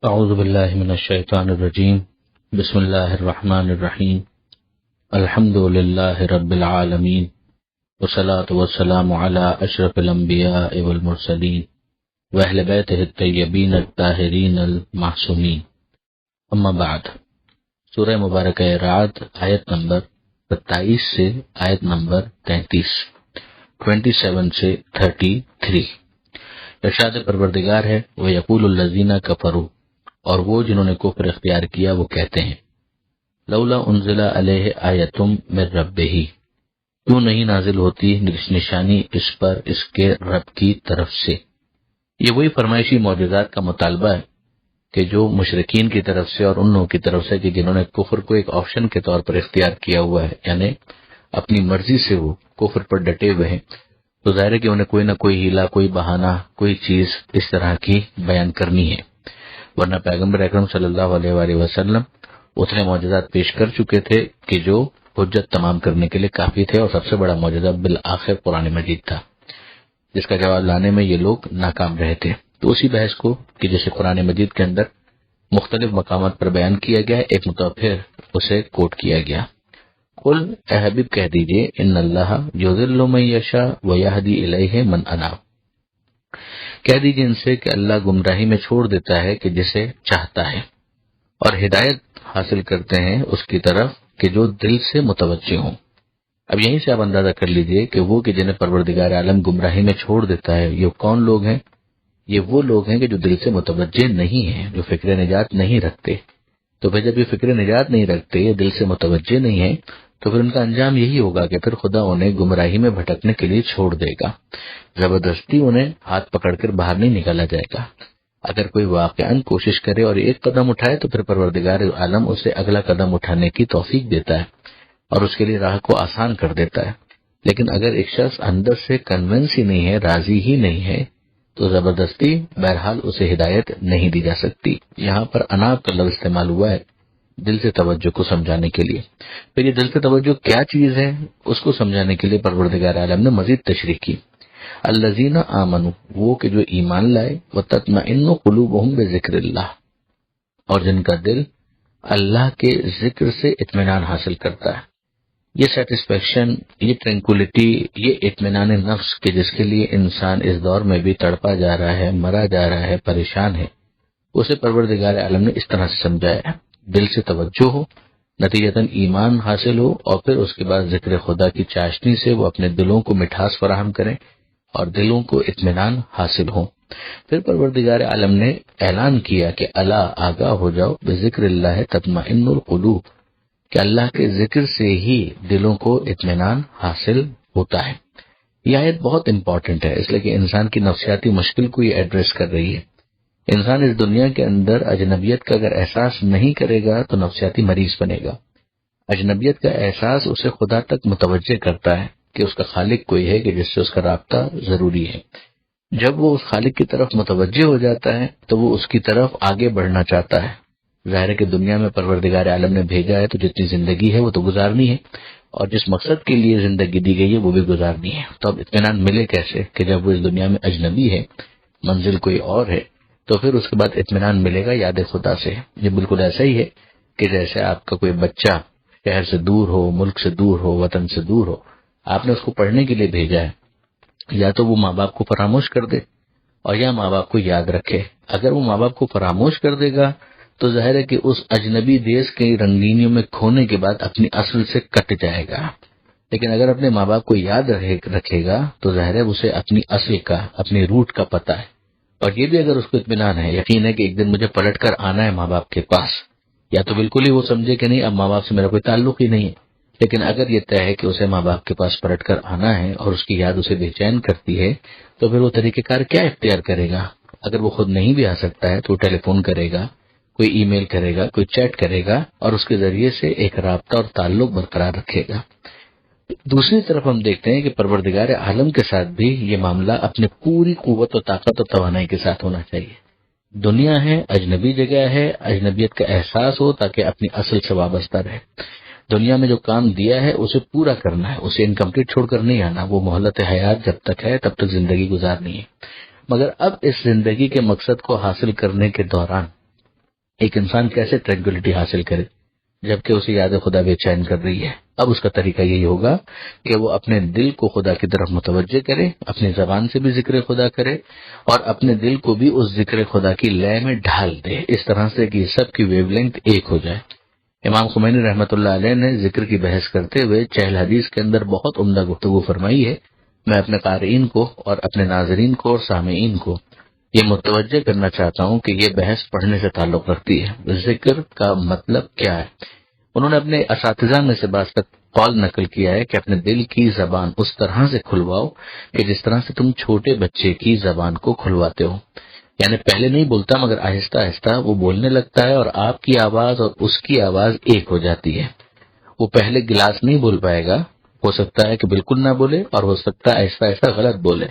اعوذ باللہ من الشیطان الرجیم بسم اللہ الرحمن الرحیم الحمد للہ رب العالمین والصلاة والسلام علی اشرف الانبیاء والمرسلین واہل بیتہ الطیبین الطاہرین المعصومین اما بعد۔ سورہ مبارکہ رعد آیت نمبر 27 سے آیت نمبر 33، 27 سے 33۔ ارشاد پروردگار ہے وَيَقُولُ الَّذِينَ كَفَرُوا، اور وہ جنہوں نے کفر اختیار کیا وہ کہتے ہیں لولا انزل علیہ آیتم من ربہ، کیوں نہیں نازل ہوتی نشانی اس پر اس کے رب کی طرف سے۔ یہ وہی فرمائشی معجزات کا مطالبہ ہے کہ جو مشرکین کی طرف سے اور ان لوگوں کی طرف سے کہ جنہوں نے کفر کو ایک آپشن کے طور پر اختیار کیا ہوا ہے، یعنی اپنی مرضی سے وہ کفر پر ڈٹے ہوئے ہیں، تو ظاہر ہے کہ انہیں کوئی نہ کوئی ہیلا، کوئی بہانہ، کوئی چیز اس طرح کی بیان کرنی ہے، ورنہ پیغمبر اکرم صلی اللہ علیہ وآلہ وسلم اتنے معجزات پیش کر چکے تھے کہ جو حجت تمام کرنے کے لیے کافی تھے، اور سب سے بڑا معجزہ بالآخر قرآن مجید تھا جس کا جواب لانے میں یہ لوگ ناکام رہے تھے۔ تو اسی بحث کو کہ جیسے قرآن مجید کے اندر مختلف مقامات پر بیان کیا گیا ہے، ایک مرتبہ پھر اسے کوٹ کیا گیا۔ قل، اے حبیب کہہ دیجئے، ان اللہ یضل من یشاء ویہدی الیہ من اناب، کہہ دیجئے ان سے کہ اللہ گمراہی میں چھوڑ دیتا ہے کہ جسے چاہتا ہے، اور ہدایت حاصل کرتے ہیں اس کی طرف کہ جو دل سے متوجہ ہوں۔ اب یہیں سے آپ اندازہ کر لیجئے کہ وہ کہ جنہیں پروردگار عالم گمراہی میں چھوڑ دیتا ہے، یہ کون لوگ ہیں؟ یہ وہ لوگ ہیں کہ جو دل سے متوجہ نہیں ہیں، جو فکر نجات نہیں رکھتے۔ تو پھر جب یہ فکر نجات نہیں رکھتے، یہ دل سے متوجہ نہیں ہیں، تو پھر ان کا انجام یہی ہوگا کہ پھر خدا انہیں گمراہی میں بھٹکنے کے لیے چھوڑ دے گا، زبردستی انہیں ہاتھ پکڑ کر باہر نہیں نکالا جائے گا۔ اگر کوئی واقعاً کوشش کرے اور ایک قدم اٹھائے تو پھر پروردگار عالم اسے اگلا قدم اٹھانے کی توفیق دیتا ہے اور اس کے لیے راہ کو آسان کر دیتا ہے۔ لیکن اگر ایک شخص اندر سے کنونس ہی نہیں ہے، راضی ہی نہیں ہے، تو زبردستی بہرحال اسے ہدایت نہیں دی جا سکتی۔ یہاں پر اناب کا لفظ استعمال ہوا ہے دل سے توجہ کو سمجھانے کے لیے۔ پھر یہ دل سے توجہ کیا چیز ہے اس کو سمجھانے کے لیے پروردگار عالم نے مزید تشریح کی۔ الذین آمنوا، وہ کہ جو ایمان لائے، وتطمئن قلوبہم بذکر اللہ، اور جن کا دل اللہ کے ذکر سے اطمینان حاصل کرتا ہے۔ یہ سیٹسفیکشن، یہ ٹرینکولیٹی، یہ اطمینان نفس کہ جس کے لیے انسان اس دور میں بھی تڑپا جا رہا ہے، مرا جا رہا ہے، پریشان ہے، اسے پروردگار عالم نے اس طرح سے سمجھایا ہے۔ دل سے توجہ ہو، نتیجتاً ایمان حاصل ہو، اور پھر اس کے بعد ذکر خدا کی چاشنی سے وہ اپنے دلوں کو مٹھاس فراہم کریں اور دلوں کو اطمینان حاصل ہو۔ پھر پروردگار عالم نے اعلان کیا کہ الا، آگاہ ہو جاؤ، بذکر اللہ تطمئن القلوب، کہ اللہ کے ذکر سے ہی دلوں کو اطمینان حاصل ہوتا ہے۔ یہ آیت بہت امپورٹنٹ ہے، اس لیے کہ انسان کی نفسیاتی مشکل کو یہ ایڈریس کر رہی ہے۔ انسان اس دنیا کے اندر اجنبیت کا اگر احساس نہیں کرے گا تو نفسیاتی مریض بنے گا۔ اجنبیت کا احساس اسے خدا تک متوجہ کرتا ہے کہ اس کا خالق کوئی ہے کہ جس سے اس کا رابطہ ضروری ہے۔ جب وہ اس خالق کی طرف متوجہ ہو جاتا ہے تو وہ اس کی طرف آگے بڑھنا چاہتا ہے۔ ظاہر ہے کہ دنیا میں پروردگار عالم نے بھیجا ہے تو جتنی زندگی ہے وہ تو گزارنی ہے، اور جس مقصد کے لیے زندگی دی گئی ہے وہ بھی گزارنی ہے۔ تو اب اطمینان ملے کیسے کہ جب وہ اس دنیا میں اجنبی ہے، منزل کوئی اور ہے، تو پھر اس کے بعد اطمینان ملے گا یاد خدا سے۔ یہ بالکل ایسا ہی ہے کہ جیسے آپ کا کوئی بچہ شہر سے دور ہو، ملک سے دور ہو، وطن سے دور ہو، آپ نے اس کو پڑھنے کے لیے بھیجا ہے، یا تو وہ ماں باپ کو فراموش کر دے اور یا ماں باپ کو یاد رکھے۔ اگر وہ ماں باپ کو فراموش کر دے گا تو ظاہر ہے کہ اس اجنبی دیش کے رنگینیوں میں کھونے کے بعد اپنی اصل سے کٹ جائے گا۔ لیکن اگر اپنے ماں باپ کو یاد رکھے گا تو ظاہر ہے اسے اپنی اصل کا، اپنی روٹ کا پتہ ہے، اور یہ بھی اگر اس کو اطمینان ہے، یقین ہے کہ ایک دن مجھے پلٹ کر آنا ہے ماں باپ کے پاس، یا تو بالکل ہی وہ سمجھے کہ نہیں اب ماں باپ سے میرا کوئی تعلق ہی نہیں ہے۔ لیکن اگر یہ طے ہے کہ اسے ماں باپ کے پاس پلٹ کر آنا ہے اور اس کی یاد اسے بے چین کرتی ہے، تو پھر وہ طریقہ کار کیا اختیار کرے گا؟ اگر وہ خود نہیں بھی آ سکتا ہے تو وہ ٹیلی فون کرے گا، کوئی ای میل کرے گا، کوئی چیٹ کرے گا، اور اس کے ذریعے سے ایک رابطہ اور تعلق برقرار رکھے گا۔ دوسری طرف ہم دیکھتے ہیں کہ پروردگار عالم کے ساتھ بھی یہ معاملہ اپنے پوری قوت و طاقت و توانائی کے ساتھ ہونا چاہیے۔ دنیا ہے، اجنبی جگہ ہے، اجنبیت کا احساس ہو تاکہ اپنی اصل سے وابستہ رہے۔ دنیا میں جو کام دیا ہے اسے پورا کرنا ہے، اسے انکمپلیٹ چھوڑ کر نہیں آنا۔ وہ مہلت حیات جب تک ہے تب تک زندگی گزارنی ہے، مگر اب اس زندگی کے مقصد کو حاصل کرنے کے دوران ایک انسان کیسے ٹرینکولیٹی حاصل کرے جبکہ اسے یاد خدا بے چین کر رہی ہے؟ اب اس کا طریقہ یہی ہوگا کہ وہ اپنے دل کو خدا کی طرف متوجہ کرے، اپنی زبان سے بھی ذکر خدا کرے اور اپنے دل کو بھی اس ذکر خدا کی لے میں ڈھال دے، اس طرح سے کہ سب کی ویو لینتھ ایک ہو جائے۔ امام خمینی رحمۃ اللہ علیہ نے ذکر کی بحث کرتے ہوئے چہل حدیث کے اندر بہت عمدہ گفتگو فرمائی ہے۔ میں اپنے قارئین کو اور اپنے ناظرین کو اور سامعین کو یہ متوجہ کرنا چاہتا ہوں کہ یہ بحث پڑھنے سے تعلق رکھتی ہے۔ ذکر کا مطلب کیا ہے؟ انہوں نے اپنے اساتذہ میں سے بعض کا قول نقل کیا ہے کہ اپنے دل کی زبان اس طرح سے کھلواؤ کہ جس طرح سے تم چھوٹے بچے کی زبان کو کھلواتے ہو، یعنی پہلے نہیں بولتا مگر آہستہ آہستہ وہ بولنے لگتا ہے اور آپ کی آواز اور اس کی آواز ایک ہو جاتی ہے۔ وہ پہلے گلاس نہیں بول پائے گا، ہو سکتا ہے کہ بالکل نہ بولے اور ہو سکتا ہے آہستہ آہستہ غلط بولے،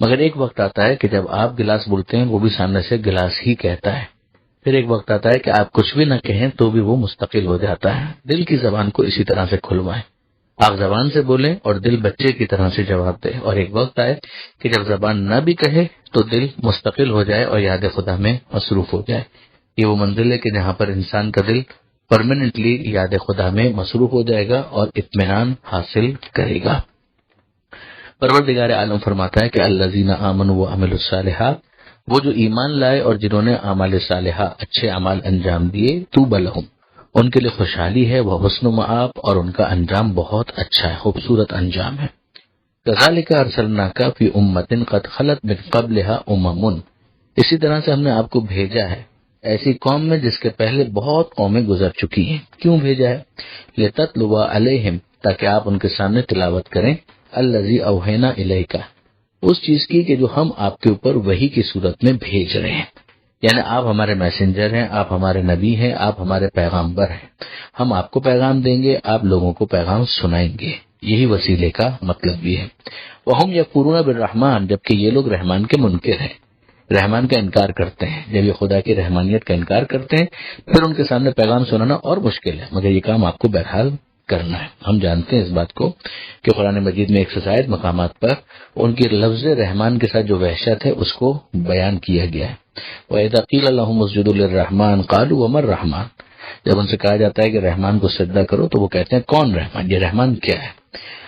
مگر ایک وقت آتا ہے کہ جب آپ گلاس بولتے ہیں وہ بھی سامنے سے گلاس ہی کہتا ہے۔ پھر ایک وقت آتا ہے کہ آپ کچھ بھی نہ کہیں تو بھی وہ مستقل ہو جاتا ہے۔ دل کی زبان کو اسی طرح سے کھلوائیں، آپ زبان سے بولیں اور دل بچے کی طرح سے جواب دے، اور ایک وقت آئے کہ جب زبان نہ بھی کہے تو دل مستقل ہو جائے اور یاد خدا میں مصروف ہو جائے۔ یہ وہ منزل ہے کہ جہاں پر انسان کا دل پرماننٹلی یاد خدا میں مصروف ہو جائے گا اور اطمینان حاصل کرے گا۔ پروردگار عالم فرماتا ہے کہ الذین آمنوا وعملوا الصالحات، وہ جو ایمان لائے اور جنہوں نے اعمال صالحہ اچھے اعمال انجام دیے، طوبی لہم، ان کے لیے خوشحالی ہے، وہ حسن مآب، اور ان کا انجام بہت اچھا ہے، خوبصورت انجام ہے۔ کذالک ارسلناک فی امۃ قد خلت من قبلھا امم، اسی طرح سے ہم نے آپ کو بھیجا ہے ایسی قوم میں جس کے پہلے بہت قومیں گزر چکی ہیں۔ کیوں بھیجا ہے؟ لتتلو علیہم، تاکہ آپ ان کے سامنے تلاوت کریں، الذی اوحینا الیک، اس چیز کی کہ جو ہم آپ کے اوپر وحی کی صورت میں بھیج رہے ہیں، یعنی آپ ہمارے میسنجر ہیں، آپ ہمارے نبی ہیں، آپ ہمارے پیغامبر ہیں، ہم آپ کو پیغام دیں گے، آپ لوگوں کو پیغام سنائیں گے، یہی وسیلے کا مطلب بھی ہے۔ وہم یکفرون بالرحمن، جبکہ یہ لوگ رحمان کے منکر ہیں، رحمان کا انکار کرتے ہیں۔ جب یہ خدا کی رحمانیت کا انکار کرتے ہیں پھر ان کے سامنے پیغام سنانا اور مشکل ہے، مگر یہ کام آپ کو بہرحال کرنا ہے۔ ہم جانتے ہیں اس بات کو کہ قرآن مجید میں 160 مقامات پر ان کی لفظ رحمان کے ساتھ جو وحشت ہے اس کو بیان کیا گیا ہے۔ وَإِذَا قِيلَ لَهُمُ اسْجُدُوا لِلرَّحْمَنِ قَالُوا وَمَا الرَّحْمَنُ، جب ان سے کہا جاتا ہے کہ رحمان کو سجدہ کرو تو وہ کہتے ہیں کون رحمان، یہ رحمان کیا ہے؟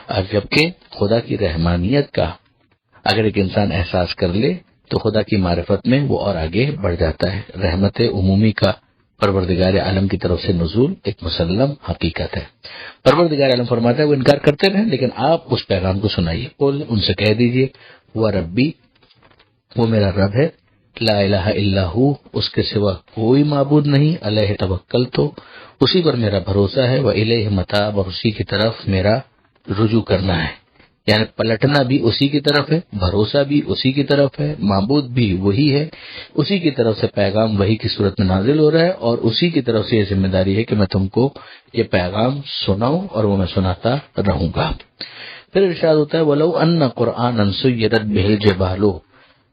اور جبکہ خدا کی رحمانیت کا اگر ایک انسان احساس کر لے تو خدا کی معرفت میں وہ اور آگے بڑھ جاتا ہے۔ رحمت عمومی کا پروردگار عالم کی طرف سے نزول ایک مسلم حقیقت ہے۔ پروردگار عالم فرماتا ہے وہ انکار کرتے رہیں لیکن آپ اس پیغام کو سنائیے، ان سے کہہ دیجئے وہ ربی، وہ میرا رب ہے، لا الہ الا ہو، اس کے سوا کوئی معبود نہیں، علیہ توکل، تو اسی پر میرا بھروسہ ہے، و الیہ متاب، اور اسی کی طرف میرا رجوع کرنا ہے، یعنی پلٹنا بھی اسی کی طرف ہے، بھروسہ بھی اسی کی طرف ہے، معبود بھی وہی ہے، اسی کی طرف سے پیغام وہی کی صورت میں نازل ہو رہا ہے، اور اسی کی طرف سے یہ ذمہ داری ہے کہ میں تم کو یہ پیغام سناؤں اور وہ میں سناتا رہوں گا۔ پھر ارشاد ہوتا ہے وَلَوْ أَنَّ قُرْآنًا سُيِّرَتْ بِهِ الْجِبَالُ،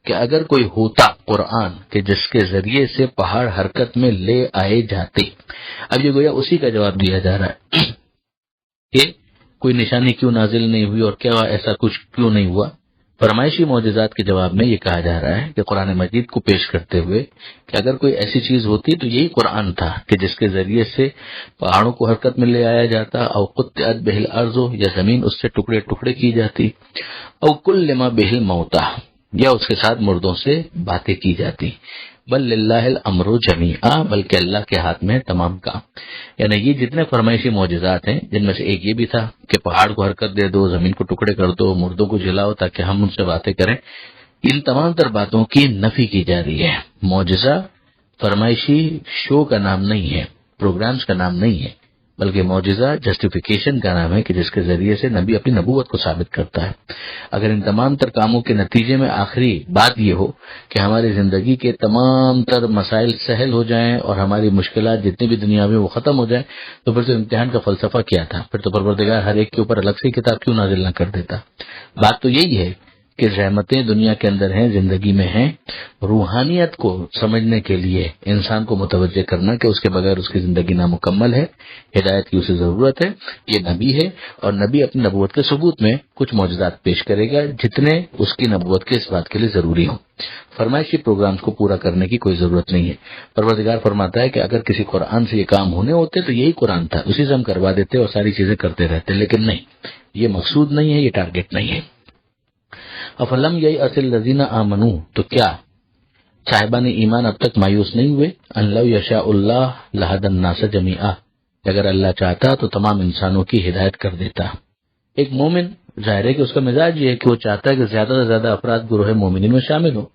کہ اگر کوئی ہوتا قرآن کہ جس کے ذریعے سے پہاڑ حرکت میں لے آئے جاتے۔ اب یہ گویا اسی کا جواب دیا جا رہا ہے کہ کوئی نشانی کیوں نازل نہیں ہوئی اور کیا ایسا کچھ کیوں نہیں ہوا۔ فرمائشی معجزات کے جواب میں یہ کہا جا رہا ہے کہ قرآن مجید کو پیش کرتے ہوئے کہ اگر کوئی ایسی چیز ہوتی تو یہی قرآن تھا کہ جس کے ذریعے سے پہاڑوں کو حرکت میں لے آیا جاتا، او قطعت بہ الارض، یا زمین اس سے ٹکڑے ٹکڑے کی جاتی، او کلم بہ الموتى، یا اس کے ساتھ مردوں سے باتیں کی جاتی، بل للہ الامر جمیعا، بلکہ اللہ کے ہاتھ میں تمام کام۔ یعنی یہ جتنے فرمائشی معجزات ہیں جن میں سے ایک یہ بھی تھا کہ پہاڑ کو حرکت دے دو، زمین کو ٹکڑے کر دو، مردوں کو جلاؤ تاکہ ہم ان سے باتیں کریں، ان تمام تر باتوں کی نفی کی جا رہی ہے۔ معجزہ فرمائشی شو کا نام نہیں ہے، پروگرامز کا نام نہیں ہے، بلکہ معجزہ جسٹیفیکیشن کا نام ہے کہ جس کے ذریعے سے نبی اپنی نبوت کو ثابت کرتا ہے۔ اگر ان تمام تر کاموں کے نتیجے میں آخری بات یہ ہو کہ ہماری زندگی کے تمام تر مسائل سہل ہو جائیں اور ہماری مشکلات جتنی بھی دنیا میں وہ ختم ہو جائیں، تو پھر تو امتحان کا فلسفہ کیا تھا؟ پھر تو پروردگار ہر ایک کے اوپر الگ سے کتاب کیوں نازل نہ کر دیتا؟ بات تو یہی ہے کہ رحمتیں دنیا کے اندر ہیں، زندگی میں ہیں، روحانیت کو سمجھنے کے لیے انسان کو متوجہ کرنا کہ اس کے بغیر اس کی زندگی نامکمل ہے، ہدایت کی اسے ضرورت ہے، یہ نبی ہے، اور نبی اپنی نبوت کے ثبوت میں کچھ معجزات پیش کرے گا جتنے اس کی نبوت کے اس بات کے لیے ضروری ہوں۔ فرمائشی پروگرامز کو پورا کرنے کی کوئی ضرورت نہیں ہے۔ پروردگار فرماتا ہے کہ اگر کسی قرآن سے یہ کام ہونے ہوتے تو یہی قرآن تھا، اسی سے ہم کروا دیتے اور ساری چیزیں کرتے رہتے، لیکن نہیں، یہ مقصود نہیں ہے، یہ ٹارگٹ نہیں ہے۔ افلم یئس الذین آمنوا، تو کیا صاحبان ایمان اب تک مایوس نہیں ہوئے؟ ان لو یشاء اللہ لہدی الناس جمیعا، اگر اللہ چاہتا تو تمام انسانوں کی ہدایت کر دیتا۔ ایک مومن ظاہر ہے کہ اس کا مزاج یہ ہے کہ وہ چاہتا ہے کہ زیادہ سے زیادہ افراد گروہ مومنین میں شامل ہوں،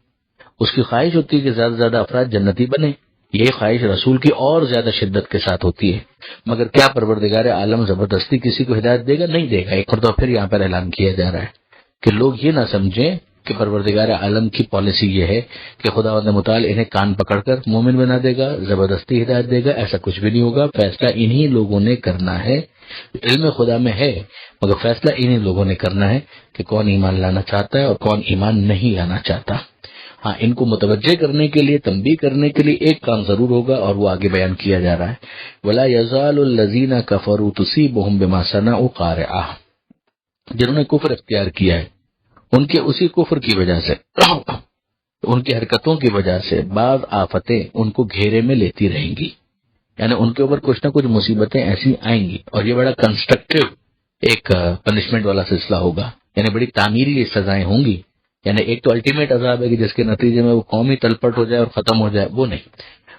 اس کی خواہش ہوتی ہے کہ زیادہ سے زیادہ افراد جنتی بنے، یہ خواہش رسول کی اور زیادہ شدت کے ساتھ ہوتی ہے، مگر کیا پروردگار عالم زبردستی کسی کو ہدایت دے گا؟ نہیں دے گا۔ ایک مرتبہ پھر یہاں پر اعلان کیا جا رہا ہے کہ لوگ یہ نہ سمجھیں کہ پروردگار عالم کی پالیسی یہ ہے کہ خداوند متعال انہیں کان پکڑ کر مومن بنا دے گا، زبردستی ہدایت دے گا، ایسا کچھ بھی نہیں ہوگا۔ فیصلہ انہی لوگوں نے کرنا ہے، علم خدا میں ہے، مگر فیصلہ انہی لوگوں نے کرنا ہے کہ کون ایمان لانا چاہتا ہے اور کون ایمان نہیں لانا چاہتا۔ ہاں، ان کو متوجہ کرنے کے لیے، تنبیہ کرنے کے لیے ایک کام ضرور ہوگا، اور وہ آگے بیان کیا جا رہا ہے، وَلَا يَزَالُ الَّذِينَ كَفَرُوا تُصِيبُهُم بِمَا صَنَعُوا قَارِعَةٌ، جنہوں نے کفر اختیار کیا ہے ان کے اسی کفر کی وجہ سے، ان کی حرکتوں کی وجہ سے بعض آفتیں ان کو گھیرے میں لیتی رہیں گی، یعنی ان کے اوپر کچھ نہ کچھ مصیبتیں ایسی آئیں گی، اور یہ بڑا کنسٹرکٹیو ایک پنشمنٹ والا سلسلہ ہوگا، یعنی بڑی تعمیری سزائیں ہوں گی۔ یعنی ایک تو الٹیمیٹ عذاب ہے کہ جس کے نتیجے میں وہ قوم ہی تلپٹ ہو جائے اور ختم ہو جائے، وہ نہیں،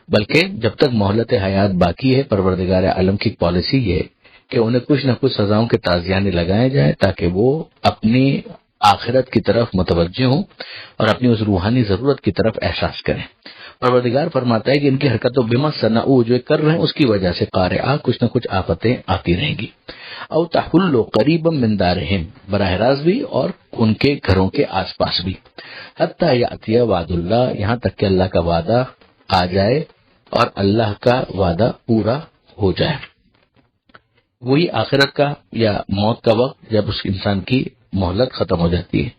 بلکہ جب تک مہلت حیات باقی ہے پروردگار عالم کی پالیسی یہ ہے کہ انہیں کچھ نہ کچھ سزاؤں کے تازیانے لگائے جائیں تاکہ وہ اپنی آخرت کی طرف متوجہ ہوں اور اپنی اس روحانی ضرورت کی طرف احساس کریں۔ پروردگار فرماتا ہے کہ ان کی حرکتوں بما صنعوا، جو کر رہے ہیں اس کی وجہ سے قارعہ، کچھ نہ کچھ آفتیں آتی رہیں گی۔ او تحل قریبا من دارہم، براہ راست بھی اور ان کے گھروں کے آس پاس بھی، حتی یأتی وعد اللہ، یہاں تک کہ اللہ کا وعدہ آ جائے اور اللہ کا وعدہ پورا ہو جائے۔ وہی آخرت کا یا موت کا وقت جب اس انسان کی مہلت ختم ہو جاتی ہے۔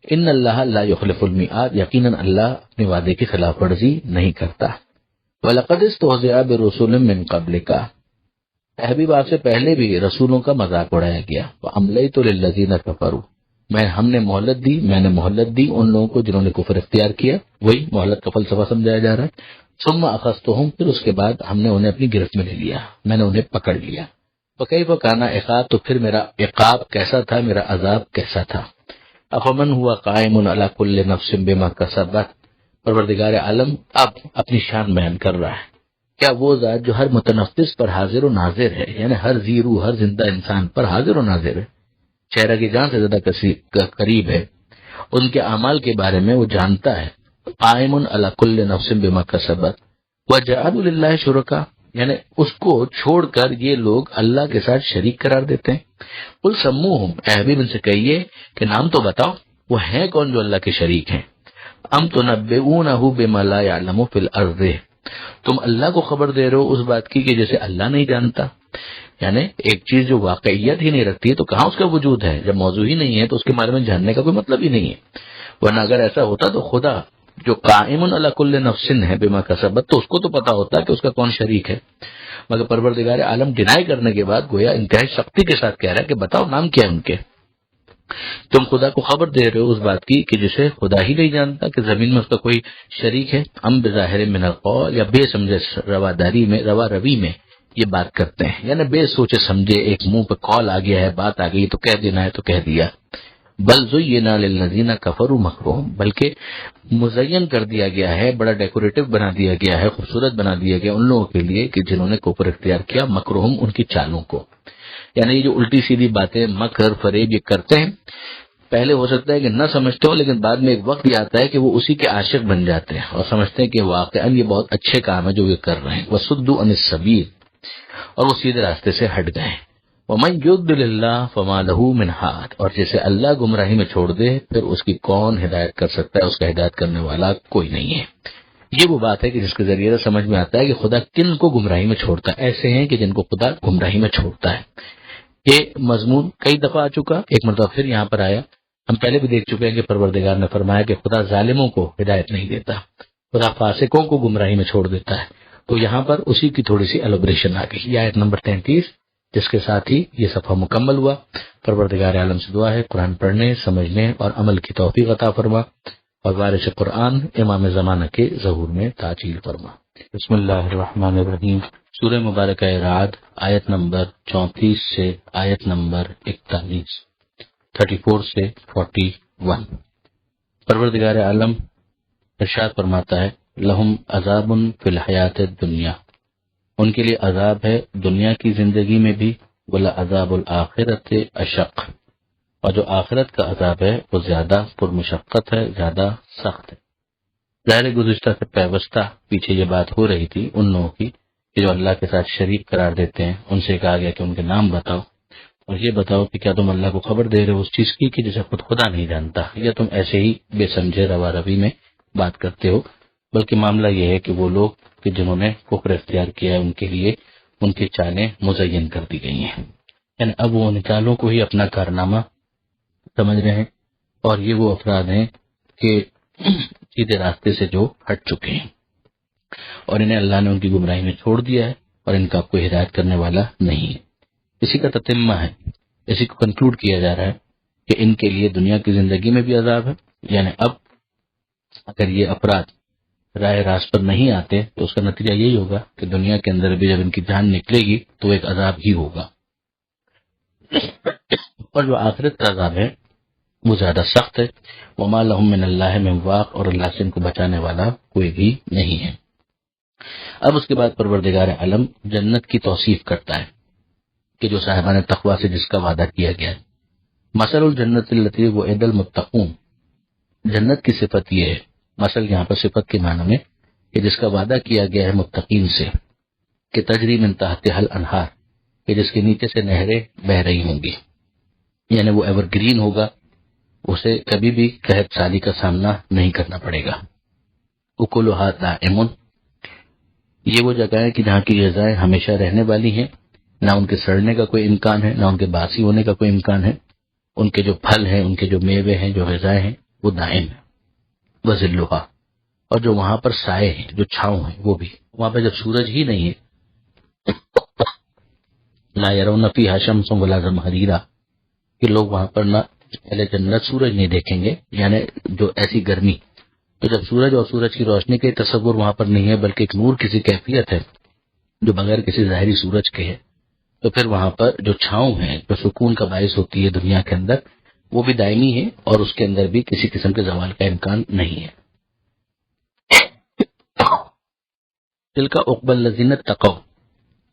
ان اللہ لا یخلف المیعاد، یقیناً اللہ اپنے وعدے کی خلاف ورزی نہیں کرتا۔ وَلَقَدِ اسْتُهْزِئَ بِرُسُلٍ مِّن قَبْلِكَ، اے حبیب آپ سے پہلے بھی رسولوں کا مذاق اڑایا گیا۔ وَأَمْلَيْتُ لِلَّذِينَ كَفَرُوا، ہم نے مہلت دی ان لوگوں کو جنہوں نے کفر اختیار کیا، وہی مہلت کا فلسفہ سمجھایا جا رہا ہے۔ ثُمَّ أَخَذْتُهُمْ، پھر اس کے بعد ہم نے انہیں اپنی گرفت میں لے لیا، میں نے انہیں پکڑ لیا۔ فَكَيْفَ كَانَ عِقَابِ، تو پھر میرا عقاب کیسا تھا، میرا عذاب کیسا تھا۔ أَفَمَنْ هُوَ قَائِمٌ عَلَى كُلِّ نَفْسٍ بِمَا كَسَبَتْ، پروردگار عالم اب اپنی شان بیان کر رہا ہے، کیا وہ ذات جو ہر متنفس پر حاضر و ناظر ہے، یعنی ہر زیرو، ہر زندہ انسان پر حاضر و ناظر ہے، چہرہ کی جان سے زیادہ قریب ہے، ان کے اعمال کے بارے میں وہ جانتا ہے۔ قائم علی کل نفس بما کسبت وجعلوا للہ شرکا، یعنی اس کو چھوڑ کر یہ لوگ اللہ کے ساتھ شریک قرار دیتے ہیں۔ قل سموہم، اے حبیب ان سے کہیے کہ نام تو بتاؤ، وہ ہیں کون جو اللہ کے شریک ہیں۔ ام تنبئونہ بما لا یعلم فی الارض، تم اللہ کو خبر دے رہے ہو اس بات کی کہ جسے اللہ نہیں جانتا، یعنی ایک چیز جو واقعیت ہی نہیں رکھتی ہے تو کہاں اس کا وجود ہے، جب موضوع ہی نہیں ہے تو اس کے بارے میں جاننے کا کوئی مطلب ہی نہیں ہے۔ ورنہ اگر ایسا ہوتا تو خدا جو قائم علی کل نفس ہے بما کسبت، تو اس کو تو پتا ہوتا کہ اس کا کون شریک ہے، مگر پروردگار عالم ڈینائی کرنے کے بعد گویا انتہائی سختی کے ساتھ کہہ رہا ہے کہ بتاؤ نام کیا ہے ان کے، تم خدا کو خبر دے رہے ہو اس بات کی کہ جسے خدا ہی نہیں جانتا کہ زمین میں اس کا کوئی شریک ہے۔ ہم بظاہر من القول، یا بے سمجھے روا روی میں یہ بات کرتے ہیں، یعنی بے سوچے سمجھے ایک منہ پہ کال آ گیا ہے، بات آ گئی تو کہہ دینا ہے تو کہہ دیا۔ بل زینا للذین کفروا مکرہم، بلکہ مزین کر دیا گیا ہے، بڑا ڈیکوریٹو بنا دیا گیا ہے، خوبصورت بنا دیا گیا ان لوگوں کے لیے کہ جنہوں نے کفر اختیار کیا، مکرہم ان کی چالوں کو، یعنی یہ جو الٹی سیدھی باتیں مکر فریب یہ کرتے ہیں، پہلے ہو سکتا ہے کہ نہ سمجھتے ہو، لیکن بعد میں ایک وقت یہ آتا ہے کہ وہ اسی کے عاشق بن جاتے ہیں اور سمجھتے ہیں کہ واقعاً یہ بہت اچھے کام ہے جو یہ کر رہے ہیں۔ وَصُدُّوا عَنِ السَّبِيلِ، اور وہ سیدھے راستے سے ہٹ گئے۔ وَمَن يُضْلِلِ اللَّهُ فَمَا لَهُ مِنْ هَادٍ، اور جسے اللہ گمراہی میں چھوڑ دے پھر اس کی کون ہدایت کر سکتا ہے، اس کا ہدایت کرنے والا کوئی نہیں ہے۔ یہ وہ بات ہے کہ جس کے ذریعے سے سمجھ میں آتا ہے کہ خدا کن کو گمراہی میں چھوڑتا ہے، ایسے ہیں کہ جن کو خدا گمراہی میں چھوڑتا ہے۔ یہ مضمون کئی دفعہ آ چکا، ایک مرتبہ پھر یہاں پر آیا ہم پہلے بھی دیکھ چکے ہیں کہ پروردگار نے فرمایا کہ خدا ظالموں کو ہدایت نہیں دیتا، خدا فاسقوں کو گمراہی میں چھوڑ دیتا ہے۔ تو یہاں پر اسی کی تھوڑی سی ایلوبریشن آ گئی، یہ آیت نمبر 33، جس کے ساتھ ہی یہ صفحہ مکمل ہوا۔ پروردگار عالم سے دعا ہے قرآن پڑھنے، سمجھنے اور عمل کی توفیق عطا فرما، اور وارث قرآن امام زمانہ کے ظہور میں تعجیل فرما۔ بسم اللہ الرحمن الرحیم۔ سورہ مبارکہ رعد، آیت نمبر 34 سے آیت نمبر 41، 34 سے 41۔ پروردگار عالم ارشاد فرماتا ہے لہم عذاب فی الحیات الدنیا، ان کے لیے عذاب ہے دنیا کی زندگی میں بھی، ولعذاب الآخرۃ اشق، اور جو آخرت کا عذاب ہے وہ زیادہ پرمشقت ہے، زیادہ سخت ہے۔ ظاہر گزشتہ سے پیوستہ پیچھے یہ بات ہو رہی تھی ان لوگوں کی کہ جو اللہ کے ساتھ شریک قرار دیتے ہیں، ان سے کہا گیا کہ ان کے نام بتاؤ، اور یہ بتاؤ کہ کیا تم اللہ کو خبر دے رہے ہو اس چیز کی کہ جسے خود خدا نہیں جانتا، یا تم ایسے ہی بے سمجھے روا روی میں بات کرتے ہو۔ بلکہ معاملہ یہ ہے کہ وہ لوگ کہ جنہوں نے کفر اختیار کیا ہے ان کے لیے ان کی چالیں مزین کر دی گئی ہیں، یعنی اب وہ ان چالوں کو ہی اپنا کارنامہ سمجھ رہے ہیں، اور یہ وہ افراد ہیں کہ سیدھے راستے سے جو ہٹ چکے ہیں، اور انہیں اللہ نے ان کی گمراہی میں چھوڑ دیا ہے، اور ان کا کوئی ہدایت کرنے والا نہیں ہے۔ اسی کا تتمہ ہے، اسی کو کنکلوڈ کیا جا رہا ہے کہ ان کے لیے دنیا کی زندگی میں بھی عذاب ہے، یعنی اب اگر یہ افراد راہ راست پر نہیں آتے تو اس کا نتیجہ یہی ہوگا کہ دنیا کے اندر بھی جب ان کی جان نکلے گی تو ایک عذاب ہی ہوگا، اور جو آخرت کا عذاب ہے وہ زیادہ سخت ہے۔ وما لہم من اللہ من واق، اور اللہ سے ان کو بچانے والا کوئی بھی نہیں ہے۔ اب اس کے بعد پروردگار عالم جنت کی توصیف کرتا ہے کہ جو صاحبان تقوی سے جس کا وعدہ کیا گیا ہے۔ مثل الجنت التی وعد المتقون، جنت کی صفت یہ ہے، مثل یہاں پر صفت کے معنی میں کہ جس کا وعدہ کیا گیا ہے متقین سے، کہ تجری من تحتها الانہار، کہ جس کے نیچے سے نہریں بہ رہی ہوں گی، یعنی وہ ایور گرین ہوگا، اسے کبھی بھی قحط سالی کا سامنا نہیں کرنا پڑے گا۔ اکلھا دائم، یہ وہ جگہ ہے کہ جہاں کی غذائیں ہمیشہ رہنے والی ہیں، نہ ان کے سڑنے کا کوئی امکان ہے، نہ ان کے باسی ہونے کا کوئی امکان ہے۔ ان کے جو پھل ہیں، ان کے جو میوے ہیں، جو غذائیں ہیں، وہ دائم ہیں۔ وظلھا، اور جو وہاں پر سائے ہیں، جو چھاؤں ہیں، وہ بھی وہاں پہ جب سورج ہی نہیں ہے، لا يرون فیھا شمس ولا زمہریرا، کہ لوگ وہاں پر نہ پہلے جنت سورج نہیں دیکھیں گے، یعنی جو ایسی گرمی، تو جب سورج اور سورج کی روشنی کے تصور وہاں پر نہیں ہے بلکہ ایک نور کسی کیفیت ہے جو بغیر کسی ظاہری سورج کے ہے، تو پھر وہاں پر جو چھاؤں ہے، جو سکون کا باعث ہوتی ہے دنیا کے اندر، وہ بھی دائمی ہے، اور اس کے اندر بھی کسی قسم کے زوال کا امکان نہیں ہے۔ تلک عقبی الذین اتقوا،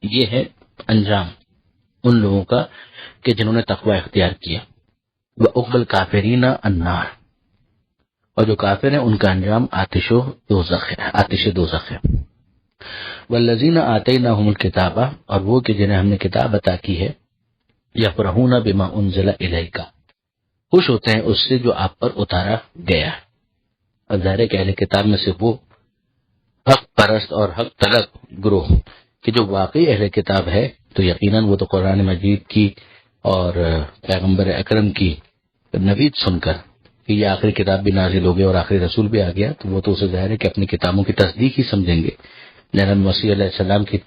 یہ ہے انجام ان لوگوں کا کہ جنہوں نے تقوی اختیار کیا۔ وعقبی الکافرین النار، اور جو کافر ہیں ان کا انجام آتش دوزخ ہے۔ والذین آتیناہم الکتاب، اور وہ کہ جنہیں ہم نے کتاب عطا کی ہے، یفرحون بما انزل الیک، خوش ہوتے ہیں اس سے جو آپ پر اتارا گیا ہے۔ اور ظاہر ہے کہ اہل کتاب میں سے وہ حق پرست اور حق طلب گروہ کہ جو واقعی اہل کتاب ہے، تو یقیناً وہ تو قرآن مجید کی اور پیغمبر اکرم کی نوید سن کر کہ یہ آخری کتاب بھی نازل ہو گئی اور آخری رسول بھی آ گیا، تو وہ تو اسے ظاہر ہے کہ اپنی کتابوں کی تصدیق ہی سمجھیں گے، جناب مسیح علیہ السلام کی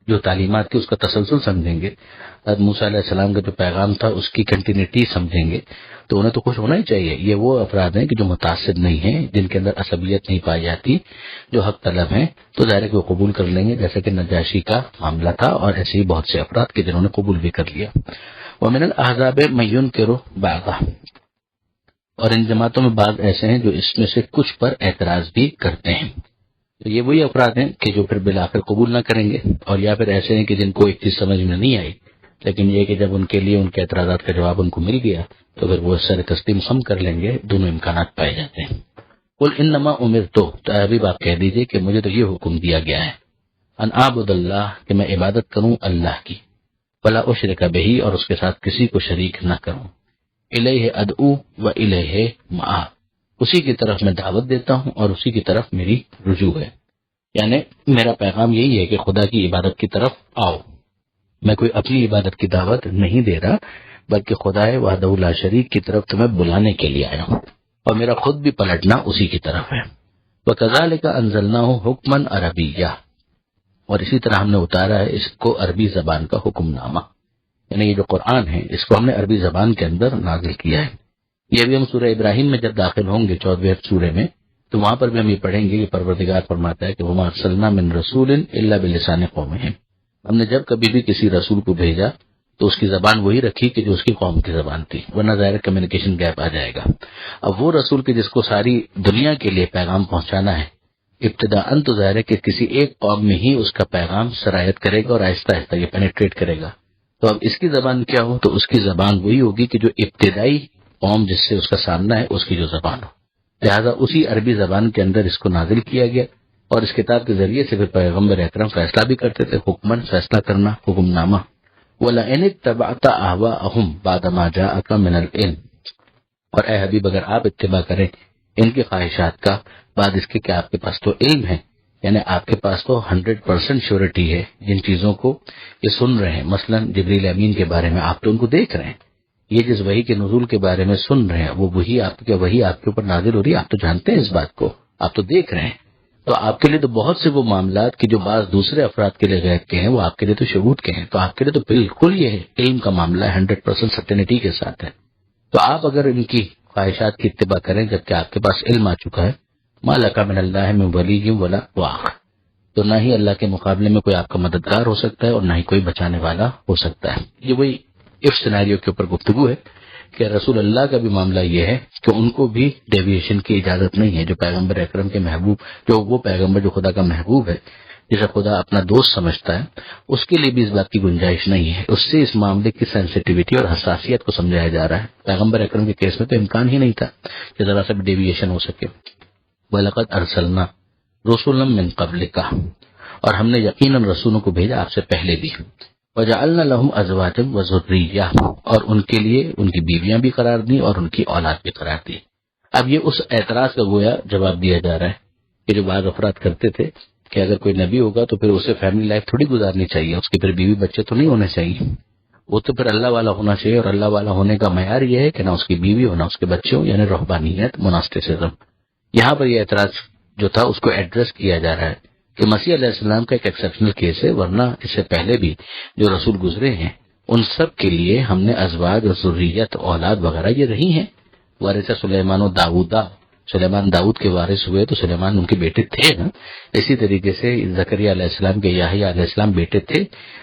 جو تعلیمات کی اس کا تسلسل سمجھیں گے، حضرت موسیٰ علیہ السلام کا جو پیغام تھا اس کی کنٹینیوٹی سمجھیں گے، تو انہیں تو خوش ہونا ہی چاہیے۔ یہ وہ افراد ہیں کہ جو متعصب نہیں ہیں، جن کے اندر عصبیت نہیں پائی جاتی، جو حق طلب ہیں، تو ظاہر ہے کہ وہ قبول کر لیں گے، جیسے کہ نجاشی کا معاملہ تھا، اور ایسے ہی بہت سے افراد کے جنہوں نے قبول بھی کر لیا۔ ومن الاحزاب من ينکر بعضا، اور ان جماعتوں میں بعض ایسے ہیں جو اس میں سے کچھ پر اعتراض بھی کرتے ہیں، تو یہ وہی افراد ہیں کہ جو پھر بالآخر قبول نہ کریں گے، اور یا پھر ایسے ہیں کہ جن کو ایک چیز سمجھ میں نہیں آئی، لیکن یہ کہ جب ان کے لیے ان کے اعتراضات کا جواب ان کو مل گیا تو پھر وہ سر تسلیم خم کر لیں گے۔ دونوں امکانات پائے جاتے ہیں۔ قل انما امرت، تو ابھی آپ کہہ دیجئے کہ مجھے تو یہ حکم دیا گیا ہے، ان اعبد اللہ، کہ میں عبادت کروں اللہ کی، ولا اشرک بہ، اور اس کے ساتھ کسی کو شریک نہ کروں، الیہ ادعو و الیہ مآب، اسی کی طرف میں دعوت دیتا ہوں اور اسی کی طرف میری رجوع ہے۔ یعنی میرا پیغام یہی ہے کہ خدا کی عبادت کی طرف آؤ، میں کوئی اپنی عبادت کی دعوت نہیں دے رہا، بلکہ خدا وحدہ لا شریک کی طرف تمہیں بلانے کے لیے آیا ہوں، اور میرا خود بھی پلٹنا اسی کی طرف ہے۔ وَكَذَلِكَ أَنزَلْنَاهُ حُكْمًا عَرَبِيًّا، اور اسی طرح ہم نے اتارا ہے اس کو عربی زبان کا حکم نامہ، یعنی یہ جو قرآن ہے اس کو ہم نے عربی زبان کے اندر نازل کیا ہے۔ یہ بھی ہم سورہ ابراہیم میں جب داخل ہوں گے 14ویں سورے میں، تو وہاں پر بھی ہم یہ پڑھیں گے کہ پروردگار فرماتا ہے کہ وَمَا أَرْسَلْنَا مِن رَسُولٍ إِلَّا بِلِسَانِ قَوْمِهِ، ہم نے جب کبھی بھی کسی رسول کو بھیجا تو اس کی زبان وہی رکھی کہ جو اس کی قوم کی زبان تھی، ورنہ ظاہر کمیونیکیشن گیپ آ جائے گا۔ اب وہ رسول کے جس کو ساری دنیا کے لیے پیغام پہنچانا ہے، ابتداءً تو ظاہر ہے کہ کسی ایک قوم میں ہی اس کا پیغام سرایت کرے گا اور آہستہ آہستہ یہ پینیٹریٹ کرے گا۔ تو اب اس کی زبان کیا ہو؟ تو اس کی زبان وہی ہوگی کہ جو ابتدائی قوم جس سے اس کا سامنا ہے اس کی جو زبان ہو، لہذا اسی عربی زبان کے اندر اس کو نازل کیا گیا، اور اس کتاب کے ذریعے سے پھر پیغمبر اکرم فیصلہ بھی کرتے تھے، حکمن فیصلہ کرنا، حکم نامہ۔ وَلَئِنِ اتَّبَعْتَ أَهْوَاءَهُمْ بَعْدَ مَا جَاءَكَ مِنَ الْعِلْمِ، اور اے حبیب اگر آپ اتباع کریں ان کی خواہشات کا بعد اس کے کہ آپ کے پاس تو علم ہے، یعنی آپ کے پاس تو 100% شیورٹی ہے جن چیزوں کو یہ سن رہے ہیں، مثلا جبریل امین کے بارے میں آپ تو ان کو دیکھ رہے ہیں، یہ جس وحی کے نزول کے بارے میں سن رہے ہیں وہ وہی آپ کے اوپر نازل ہو رہی ہے، آپ تو جانتے ہیں اس بات کو، آپ تو دیکھ رہے ہیں، تو آپ کے لیے تو بہت سے وہ معاملات کی جو بعض دوسرے افراد کے لیے غیب کے ہیں وہ آپ کے لیے تو شہود کے ہیں، تو آپ کے لیے تو بالکل یہ علم کا معاملہ 100% سرٹینٹی کے ساتھ ہے۔ تو آپ اگر ان کی خواہشات کی اتباع کریں جبکہ آپ کے پاس علم آ چکا ہے، ما لک من اللہ من ولی ولا واق، تو نہ ہی اللہ کے مقابلے میں کوئی آپ کا مددگار ہو سکتا ہے اور نہ ہی کوئی بچانے والا ہو سکتا ہے۔ یہ وہی اف سیناریو کے اوپر گفتگو ہے کہ رسول اللہ کا بھی معاملہ یہ ہے کہ ان کو بھی ڈیویشن کی اجازت نہیں ہے، جو پیغمبر اکرم کے محبوب، جو وہ پیغمبر جو خدا کا محبوب ہے، جسے خدا اپنا دوست سمجھتا ہے، اس کے لیے بھی اس بات کی گنجائش نہیں ہے، اس سے اس معاملے کی سینسیٹیوٹی اور حساسیت کو سمجھایا جا رہا ہے۔ پیغمبر اکرم کے کیس میں تو امکان ہی نہیں تھا کہ ذرا سا بھی ڈیویشن ہو سکے۔ وَلَقَدْ أَرْسَلْنَا رُسُلًا مِّن قَبْلِكَ، اور ہم نے یقیناً رسولوں کو بھیجا آپ سے پہلے بھی، وَجَعَلْنَا لَهُمْ أَزْوَاجًا وَذُرِّيَّةً، اور ان کے لیے ان کی بیویاں بھی قرار دیں اور ان کی اولاد بھی قرار دی۔ اب یہ اس اعتراض کا گویا جواب دیا جا رہا ہے کہ جو بعض افراد کرتے تھے کہ اگر کوئی نبی ہوگا تو پھر اسے فیملی لائف تھوڑی گزارنی چاہیے، اس کے پھر بیوی بچے تو نہیں ہونے چاہیے، وہ تو پھر اللہ والا ہونا چاہیے، اور اللہ والا ہونے کا معیار یہ ہے کہ نہ اس کی بیوی ہو نہ اس کے بچے ہوں، یعنی رہبانیت، مناسٹسزم۔ یہاں پر یہ اعتراض جو تھا اس کو ایڈریس کیا جا رہا ہے کہ مسیح علیہ السلام کا ایک ایکسیپشنل کیس ہے، ورنہ اس سے پہلے بھی جو رسول گزرے ہیں ان سب کے لیے ہم نے ازواج اور ذریت، اولاد وغیرہ یہ رہی ہیں۔ وارث سلیمان و داؤدا، سلیمان داؤد کے وارث ہوئے تو سلیمان ان کے بیٹے تھے نا، اسی طریقے سے زکریا علیہ السلام کے یحییٰ علیہ السلام بیٹے تھے،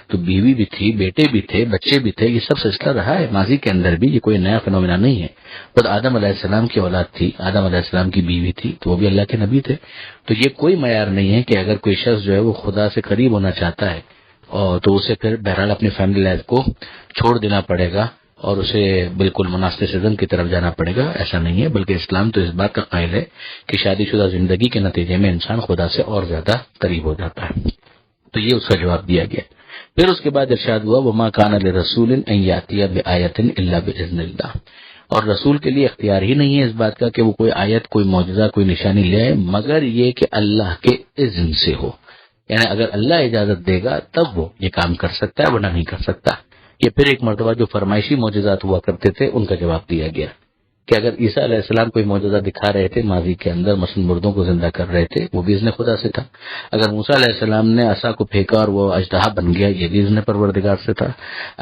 تو بیوی بھی تھی، بیٹے بھی تھے، بچے بھی تھے، یہ سب سلسلہ رہا ہے ماضی کے اندر بھی، یہ کوئی نیا فنومینا نہیں ہے۔ خود آدم علیہ السلام کی اولاد تھی، آدم علیہ السلام کی بیوی تھی، تو وہ بھی اللہ کے نبی تھے، تو یہ کوئی معیار نہیں ہے کہ اگر کوئی شخص جو ہے وہ خدا سے قریب ہونا چاہتا ہے اور تو اسے پھر بہرحال اپنی فیملی لائف کو چھوڑ دینا پڑے گا اور اسے بالکل مناسٹسزم کی طرف جانا پڑے گا، ایسا نہیں ہے، بلکہ اسلام تو اس بات کا قائل ہے کہ شادی شدہ زندگی کے نتیجے میں انسان خدا سے اور زیادہ قریب ہو جاتا ہے۔ تو یہ اس کا جواب دیا گیا۔ پھر اس کے بعد ارشاد ہوا وَمَا كَانَ لِرَسُولٍ أَن يَأْتِيَ بِآيَةٍ إِلَّا بِإِذْنِ اللَّهِ، اور رسول کے لیے اختیار ہی نہیں ہے اس بات کا کہ وہ کوئی آیت، کوئی معجزہ، کوئی نشانی لے آئے مگر یہ کہ اللہ کے اذن سے ہو، یعنی اگر اللہ اجازت دے گا تب وہ یہ کام کر سکتا ہے، ورنہ نہیں کر سکتا۔ یہ پھر ایک مرتبہ جو فرمائشی معجزات ہوا کرتے تھے ان کا جواب دیا گیا کہ اگر عیسیٰ علیہ السلام کوئی معجزہ دکھا رہے تھے ماضی کے اندر، مثلا مردوں کو زندہ کر رہے تھے، وہ بھی اذن خدا سے تھا۔ اگر موسیٰ علیہ السلام نے عصا کو پھینکا اور وہ اژدہا بن گیا، یہ بھی اذن پروردگار سے تھا۔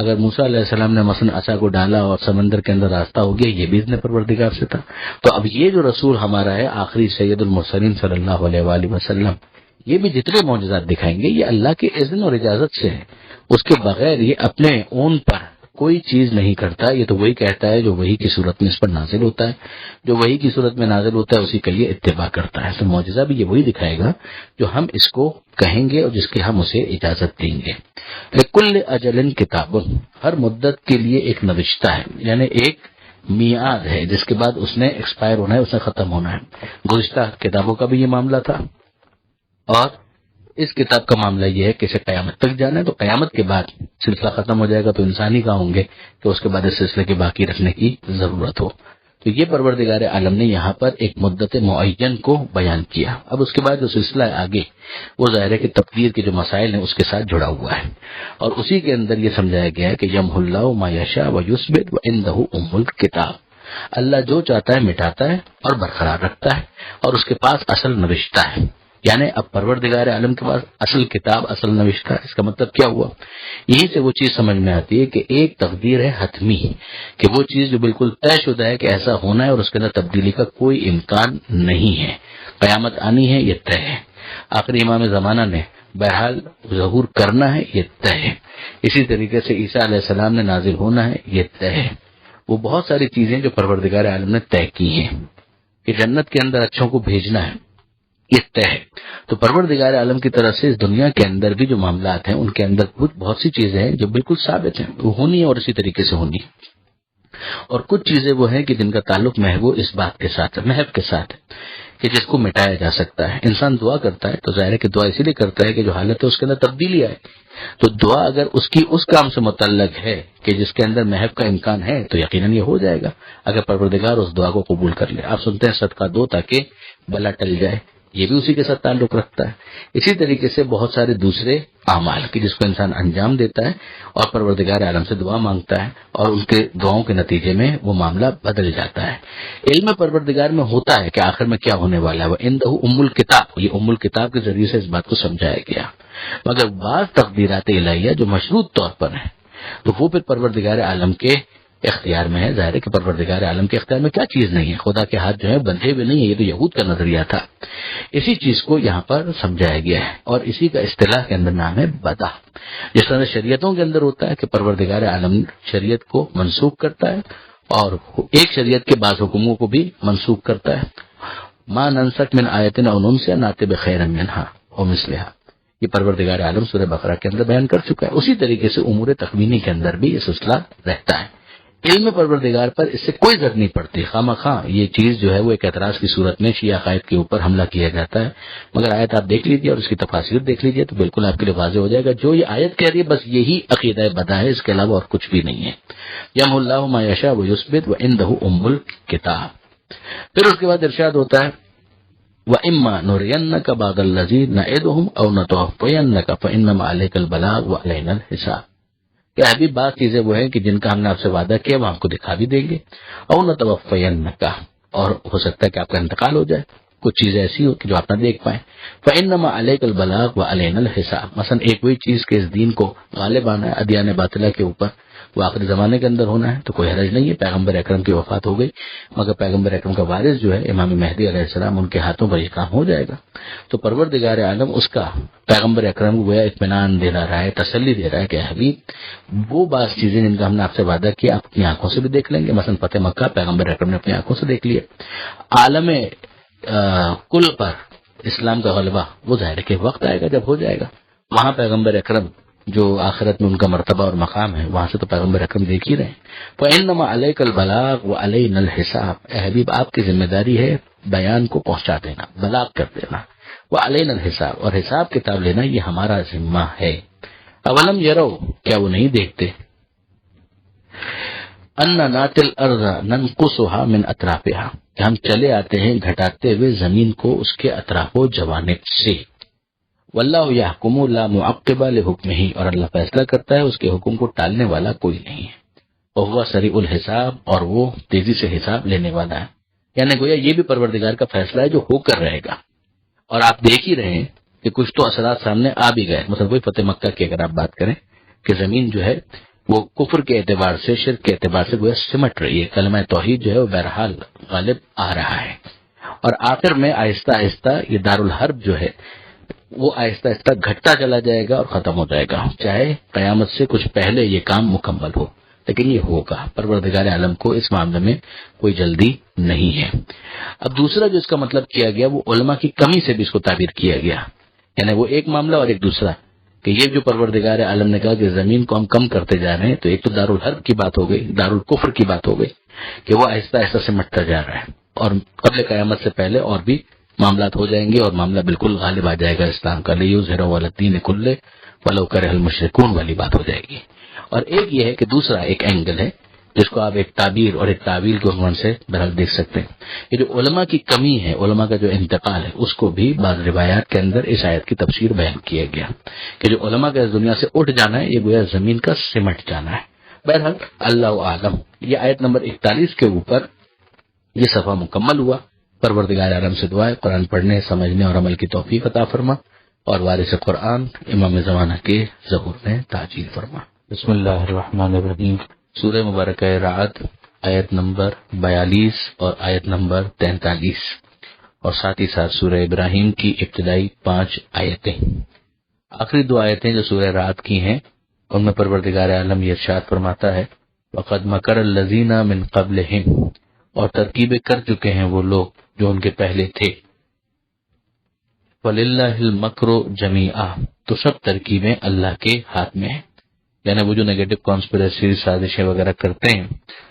اگر موسیٰ علیہ السلام نے مثلا عصا کو ڈالا اور سمندر کے اندر راستہ ہو گیا، یہ بھی اذن پروردگار سے تھا۔ تو اب یہ جو رسول ہمارا ہے آخری سید المرسلین صلی اللہ علیہ وآلہ وسلم، یہ بھی جتنے معجزات دکھائیں گے یہ اللہ کے اذن اور اجازت سے ہے، اس کے بغیر یہ اپنے اون پر کوئی چیز نہیں کرتا، یہ تو وہی کہتا ہے جو وہی کی صورت میں اس پر نازل ہوتا ہے، جو وہی کی صورت میں نازل ہوتا ہے اسی کا یہ اتباع کرتا ہے۔ تو معجزہ بھی یہ وہی دکھائے گا جو ہم اس کو کہیں گے اور جس کی ہم اسے اجازت دیں گے۔ لِكُلِّ أَجَلٍ كِتَابٌ، ہر مدت کے لیے ایک نوشتہ ہے، یعنی ایک میعاد ہے جس کے بعد اس نے ایکسپائر ہونا ہے، اس نے ختم ہونا ہے۔ گزشتہ کتابوں کا بھی یہ معاملہ تھا، اور اس کتاب کا معاملہ یہ ہے کہ اسے قیامت تک جانا ہے، تو قیامت کے بعد سلسلہ ختم ہو جائے گا تو انسان ہی کہاں ہوں گے کہ اس کے بعد اس سلسلے کے باقی رکھنے کی ضرورت ہو۔ تو تو یہ پروردگار عالم نے یہاں پر ایک مدت معین کو بیان کیا. اب اس کے بعد جو سلسلہ ہے آگے وہ ظاہر ہے کہ تقدیر کے جو مسائل ہیں اس کے ساتھ جڑا ہوا ہے، اور اسی کے اندر یہ سمجھایا گیا ہے کہ یمحو اللہ ما یشاء ویثبت وعندہ ام الکتاب. اللہ جو چاہتا ہے مٹاتا ہے اور برقرار رکھتا ہے، اور اس کے پاس اصل نوشتہ ہے. یعنی اب پروردگار عالم کے پاس اصل کتاب، اصل نوشتہ. اس کا مطلب کیا ہوا؟ یہی سے وہ چیز سمجھ میں آتی ہے کہ ایک تقدیر ہے حتمی، کہ وہ چیز جو بالکل طے شدہ ہے کہ ایسا ہونا ہے اور اس کے اندر تبدیلی کا کوئی امکان نہیں ہے. قیامت آنی ہے، یہ طے ہے. آخری امام زمانہ نے بہرحال ظہور کرنا ہے، یہ طے ہے. اسی طریقے سے عیسیٰ علیہ السلام نے نازل ہونا ہے، یہ طے ہے. وہ بہت ساری چیزیں جو پروردگار عالم نے طے کی ہیں کہ جنت کے اندر اچھوں کو بھیجنا ہے، یہ طے ہے. تو پروردگار عالم کی طرف سے اس دنیا کے اندر بھی جو معاملات ہیں ان کے اندر بہت سی چیزیں ہیں جو بالکل ثابت ہیں، وہ ہونی ہے اور اسی طریقے سے ہونی. اور کچھ چیزیں وہ ہیں کہ جن کا تعلق محض اس بات کے ساتھ ہے، محض کے ساتھ ہے کہ جس کو مٹایا جا سکتا ہے. انسان دعا کرتا ہے تو ظاہر ہے کہ دعا اسی لیے کرتا ہے کہ جو حالت ہے اس کے اندر تبدیلی آئے. تو دعا اگر اس کی اس کام سے متعلق ہے کہ جس کے اندر محض کا امکان ہے تو یقیناً یہ ہو جائے گا اگر پروردگار اس دعا کو قبول کر لے. آپ سنتے ہیں صدقہ دو تاکہ بلا ٹل جائے، یہ بھی اسی کے ساتھ تعلق رکھتا ہے. اسی طریقے سے بہت سارے دوسرے اعمال کہ جس کو انسان انجام دیتا ہے اور پروردگار عالم سے دعا مانگتا ہے اور ان کے دعاؤں کے نتیجے میں وہ معاملہ بدل جاتا ہے. علم پروردگار میں ہوتا ہے کہ آخر میں کیا ہونے والا ہے. وعندہ ام الکتاب، یہ ام الکتاب کے ذریعے سے اس بات کو سمجھایا گیا. مگر بعض تقدیرات الہیہ جو مشروط طور پر ہیں تو وہ پھر پروردگار عالم کے اختیار میں ہے. ظاہر ہے کہ پروردگار عالم کے اختیار میں کیا چیز نہیں ہے، خدا کے ہاتھ جو ہے بندھے ہوئے نہیں ہے. یہ تو یہود کا نظریہ تھا. اسی چیز کو یہاں پر سمجھایا گیا ہے اور اسی کا اصطلاح کے اندر نام ہے بدع. جس طرح شریعتوں کے اندر ہوتا ہے کہ پروردگار عالم شریعت کو منسوخ کرتا ہے اور ایک شریعت کے بعض حکموں کو بھی منسوخ کرتا ہے. ما ننسخ من آیت او ننسها نأتی بخیر منها او مثلها، یہ پروردگار عالم سورہ بقرہ کے اندر بیان کر چکا ہے. اسی طریقے سے امور تخمینی کے اندر بھی یہ سلسلہ رہتا ہے. علم پروردگار پر اس سے کوئی ضرورت نہیں پڑتی. خواہ مخواہ یہ چیز جو ہے وہ ایک اعتراض کی صورت میں شیعہ عقائد کے اوپر حملہ کیا جاتا ہے. مگر آیت آپ دیکھ لیجیے اور اس کی تفاسیر دیکھ لیجیے تو بالکل آپ کے لیے واضح ہو جائے گا. جو یہ آیت کہہ رہی ہے بس یہی عقیدہ بدع ہے، اس کے علاوہ اور کچھ بھی نہیں ہے. یمحو اللہ ما یشاء ویثبت وعندہ ام الکتاب. پھر اس کے بعد ارشاد ہوتا ہے وَإِمَّا نُرِيَنَّكَ بَعْضَ الَّذِي نَعِدُهُمْ أَوْ نَتَوَفَّيَنَّكَ فَإِنَّمَا عَلَيْكَ الْبَلَاغُ وَعَلَيْنَا الْحِسَابُ. کہ ابھی بعض چیزیں وہ ہیں کہ جن کا ہم نے آپ سے وعدہ کیا وہ آپ کو دکھا بھی دیں گے. او نتوفینک، اور ہو سکتا ہے کہ آپ کا انتقال ہو جائے، کچھ چیزیں ایسی ہو کہ جو آپ نہ دیکھ پائیں. فإنما علیک البلاغ وعلینا الحساب. مثلا ایک وہی چیز کہ اس دین کو غالب آنا ہے ادیان باطلہ کے اوپر، وہ آخری زمانے کے اندر ہونا ہے تو کوئی حرج نہیں ہے. پیغمبر اکرم کی وفات ہو گئی مگر پیغمبر اکرم کا وارث جو ہے امام مہدی علیہ السلام، ان کے ہاتھوں پر یہ کام ہو جائے گا. تو پروردگار عالم اس کا پیغمبر اکرم کو گویا اطمینان دے رہا ہے، تسلی دے رہا ہے کہ حبیب وہ بعض چیزیں جن کا ہم نے آپ سے وعدہ کیا آپ اپنی آنکھوں سے بھی دیکھ لیں گے. مثلا فتح مکہ پیغمبر اکرم نے اپنی آنکھوں سے دیکھ لیا. عالم کل پر اسلام کا غلبہ وہ ظاہر کہ وقت آئے گا جب ہو جائے گا. وہاں پیغمبر اکرم جو آخرت میں ان کا مرتبہ اور مقام ہے وہاں سے تو پیغمبر اکرم دیکھ ہی رہے ہیں. فإنما علیک البلاغ وعلینا الحساب. اے حبیب آپ کی ذمہ داری ہے بیان کو پہنچا دینا، بلاغ کر دینا. وعلینا الحساب، اور حساب کتاب لینا یہ ہمارا ذمہ ہے. اولم یرو، کیا وہ نہیں دیکھتے، ان ناتی الارض ننقصها من اطرافها، کہ ہم چلے آتے ہیں گھٹاتے ہوئے زمین کو اس کے اطراف و جوانب سے. واللہ یحکم لا معقب لحکمہ، اور اللہ فیصلہ کرتا ہے اس کے حکم کو ٹالنے والا کوئی نہیں ہے. وہو سریع الحساب، اور وہ تیزی سے حساب لینے والا ہے. یعنی گویا یہ بھی پروردگار کا فیصلہ ہے جو ہو کر رہے گا. اور آپ دیکھ ہی رہے ہیں کہ کچھ تو اثرات سامنے آ بھی گئے. مثلا وہی فتح مکہ کی اگر آپ بات کریں کہ زمین جو ہے وہ کفر کے اعتبار سے، شرک کے اعتبار سے گویا سمٹ رہی ہے. کلمہ توحید جو ہے وہ بہرحال غالب آ رہا ہے. اور آخر میں آہستہ آہستہ یہ دارالحرب جو ہے وہ آہستہ آہستہ گھٹتا چلا جائے گا اور ختم ہو جائے گا، چاہے قیامت سے کچھ پہلے یہ کام مکمل ہو، لیکن یہ ہوگا. پروردگار عالم کو اس معاملے میں کوئی جلدی نہیں ہے. اب دوسرا جو اس کا مطلب کیا گیا وہ علماء کی کمی سے بھی اس کو تعبیر کیا گیا. یعنی وہ ایک معاملہ اور ایک دوسرا کہ یہ جو پروردگار عالم نے کہا کہ زمین کو ہم کم کرتے جا رہے ہیں، تو ایک تو دارالحرب کی بات ہو گئی، دارالکفر کی بات ہو گئی کہ وہ آہستہ آہستہ سمٹتا جا رہا ہے اور قبل قیامت سے پہلے اور بھی معاملات ہو جائیں گے اور معاملہ بالکل غالب آ جائے گا اسلام کا. لیظہرہ علی الدین کلہ ولو کرہ المشرکون والی بات ہو جائے گی. اور ایک یہ ہے کہ دوسرا ایک اینگل ہے جس کو آپ ایک تعبیر اور ایک تعویل کے عنوان سے بہرحال دیکھ سکتے ہیں۔ یہ جو علماء کی کمی ہے، علماء کا جو انتقال ہے، اس کو بھی بعض روایات کے اندر اس آیت کی تفسیر بیان کیا گیا کہ جو علماء کا اس دنیا سے اٹھ جانا ہے، یہ گویا زمین کا سمٹ جانا ہے۔ بہرحال اللہ عالم، یہ آیت نمبر 41 کے اوپر یہ صفحہ مکمل ہوا۔ پروردگار عالم سے دعا ہے قرآن پڑھنے، سمجھنے اور عمل کی توفیق عطا فرما، اور وارث قرآن امام زمانہ کے ظہور میں تعجیل فرما۔ بسم اللہ الرحمن الرحیم۔ سورہ مبارکہ رعد، آیت نمبر 42 اور آیت نمبر 43، اور ساتھ ہی ساتھ سورہ ابراہیم کی ابتدائی 5 آیتیں۔ آخری 2 آیتیں جو سورہ رعد کی ہیں، ان میں پروردگار عالم یہ ارشاد فرماتا ہے وَقَدْ مَكَرَ الَّذِينَ مِن قَبْلِهِمْ، اور ترکیبیں کر چکے ہیں وہ لوگ جو ان کے پہلے تھے۔ وَلِلَّهِ الْمَكْرُ جَمِيعًا، تو سب ترکیبیں اللہ کے ہاتھ میں ہیں۔ یعنی وہ جو نیگیٹو کانسپریسی سازشیں وغیرہ کرتے ہیں،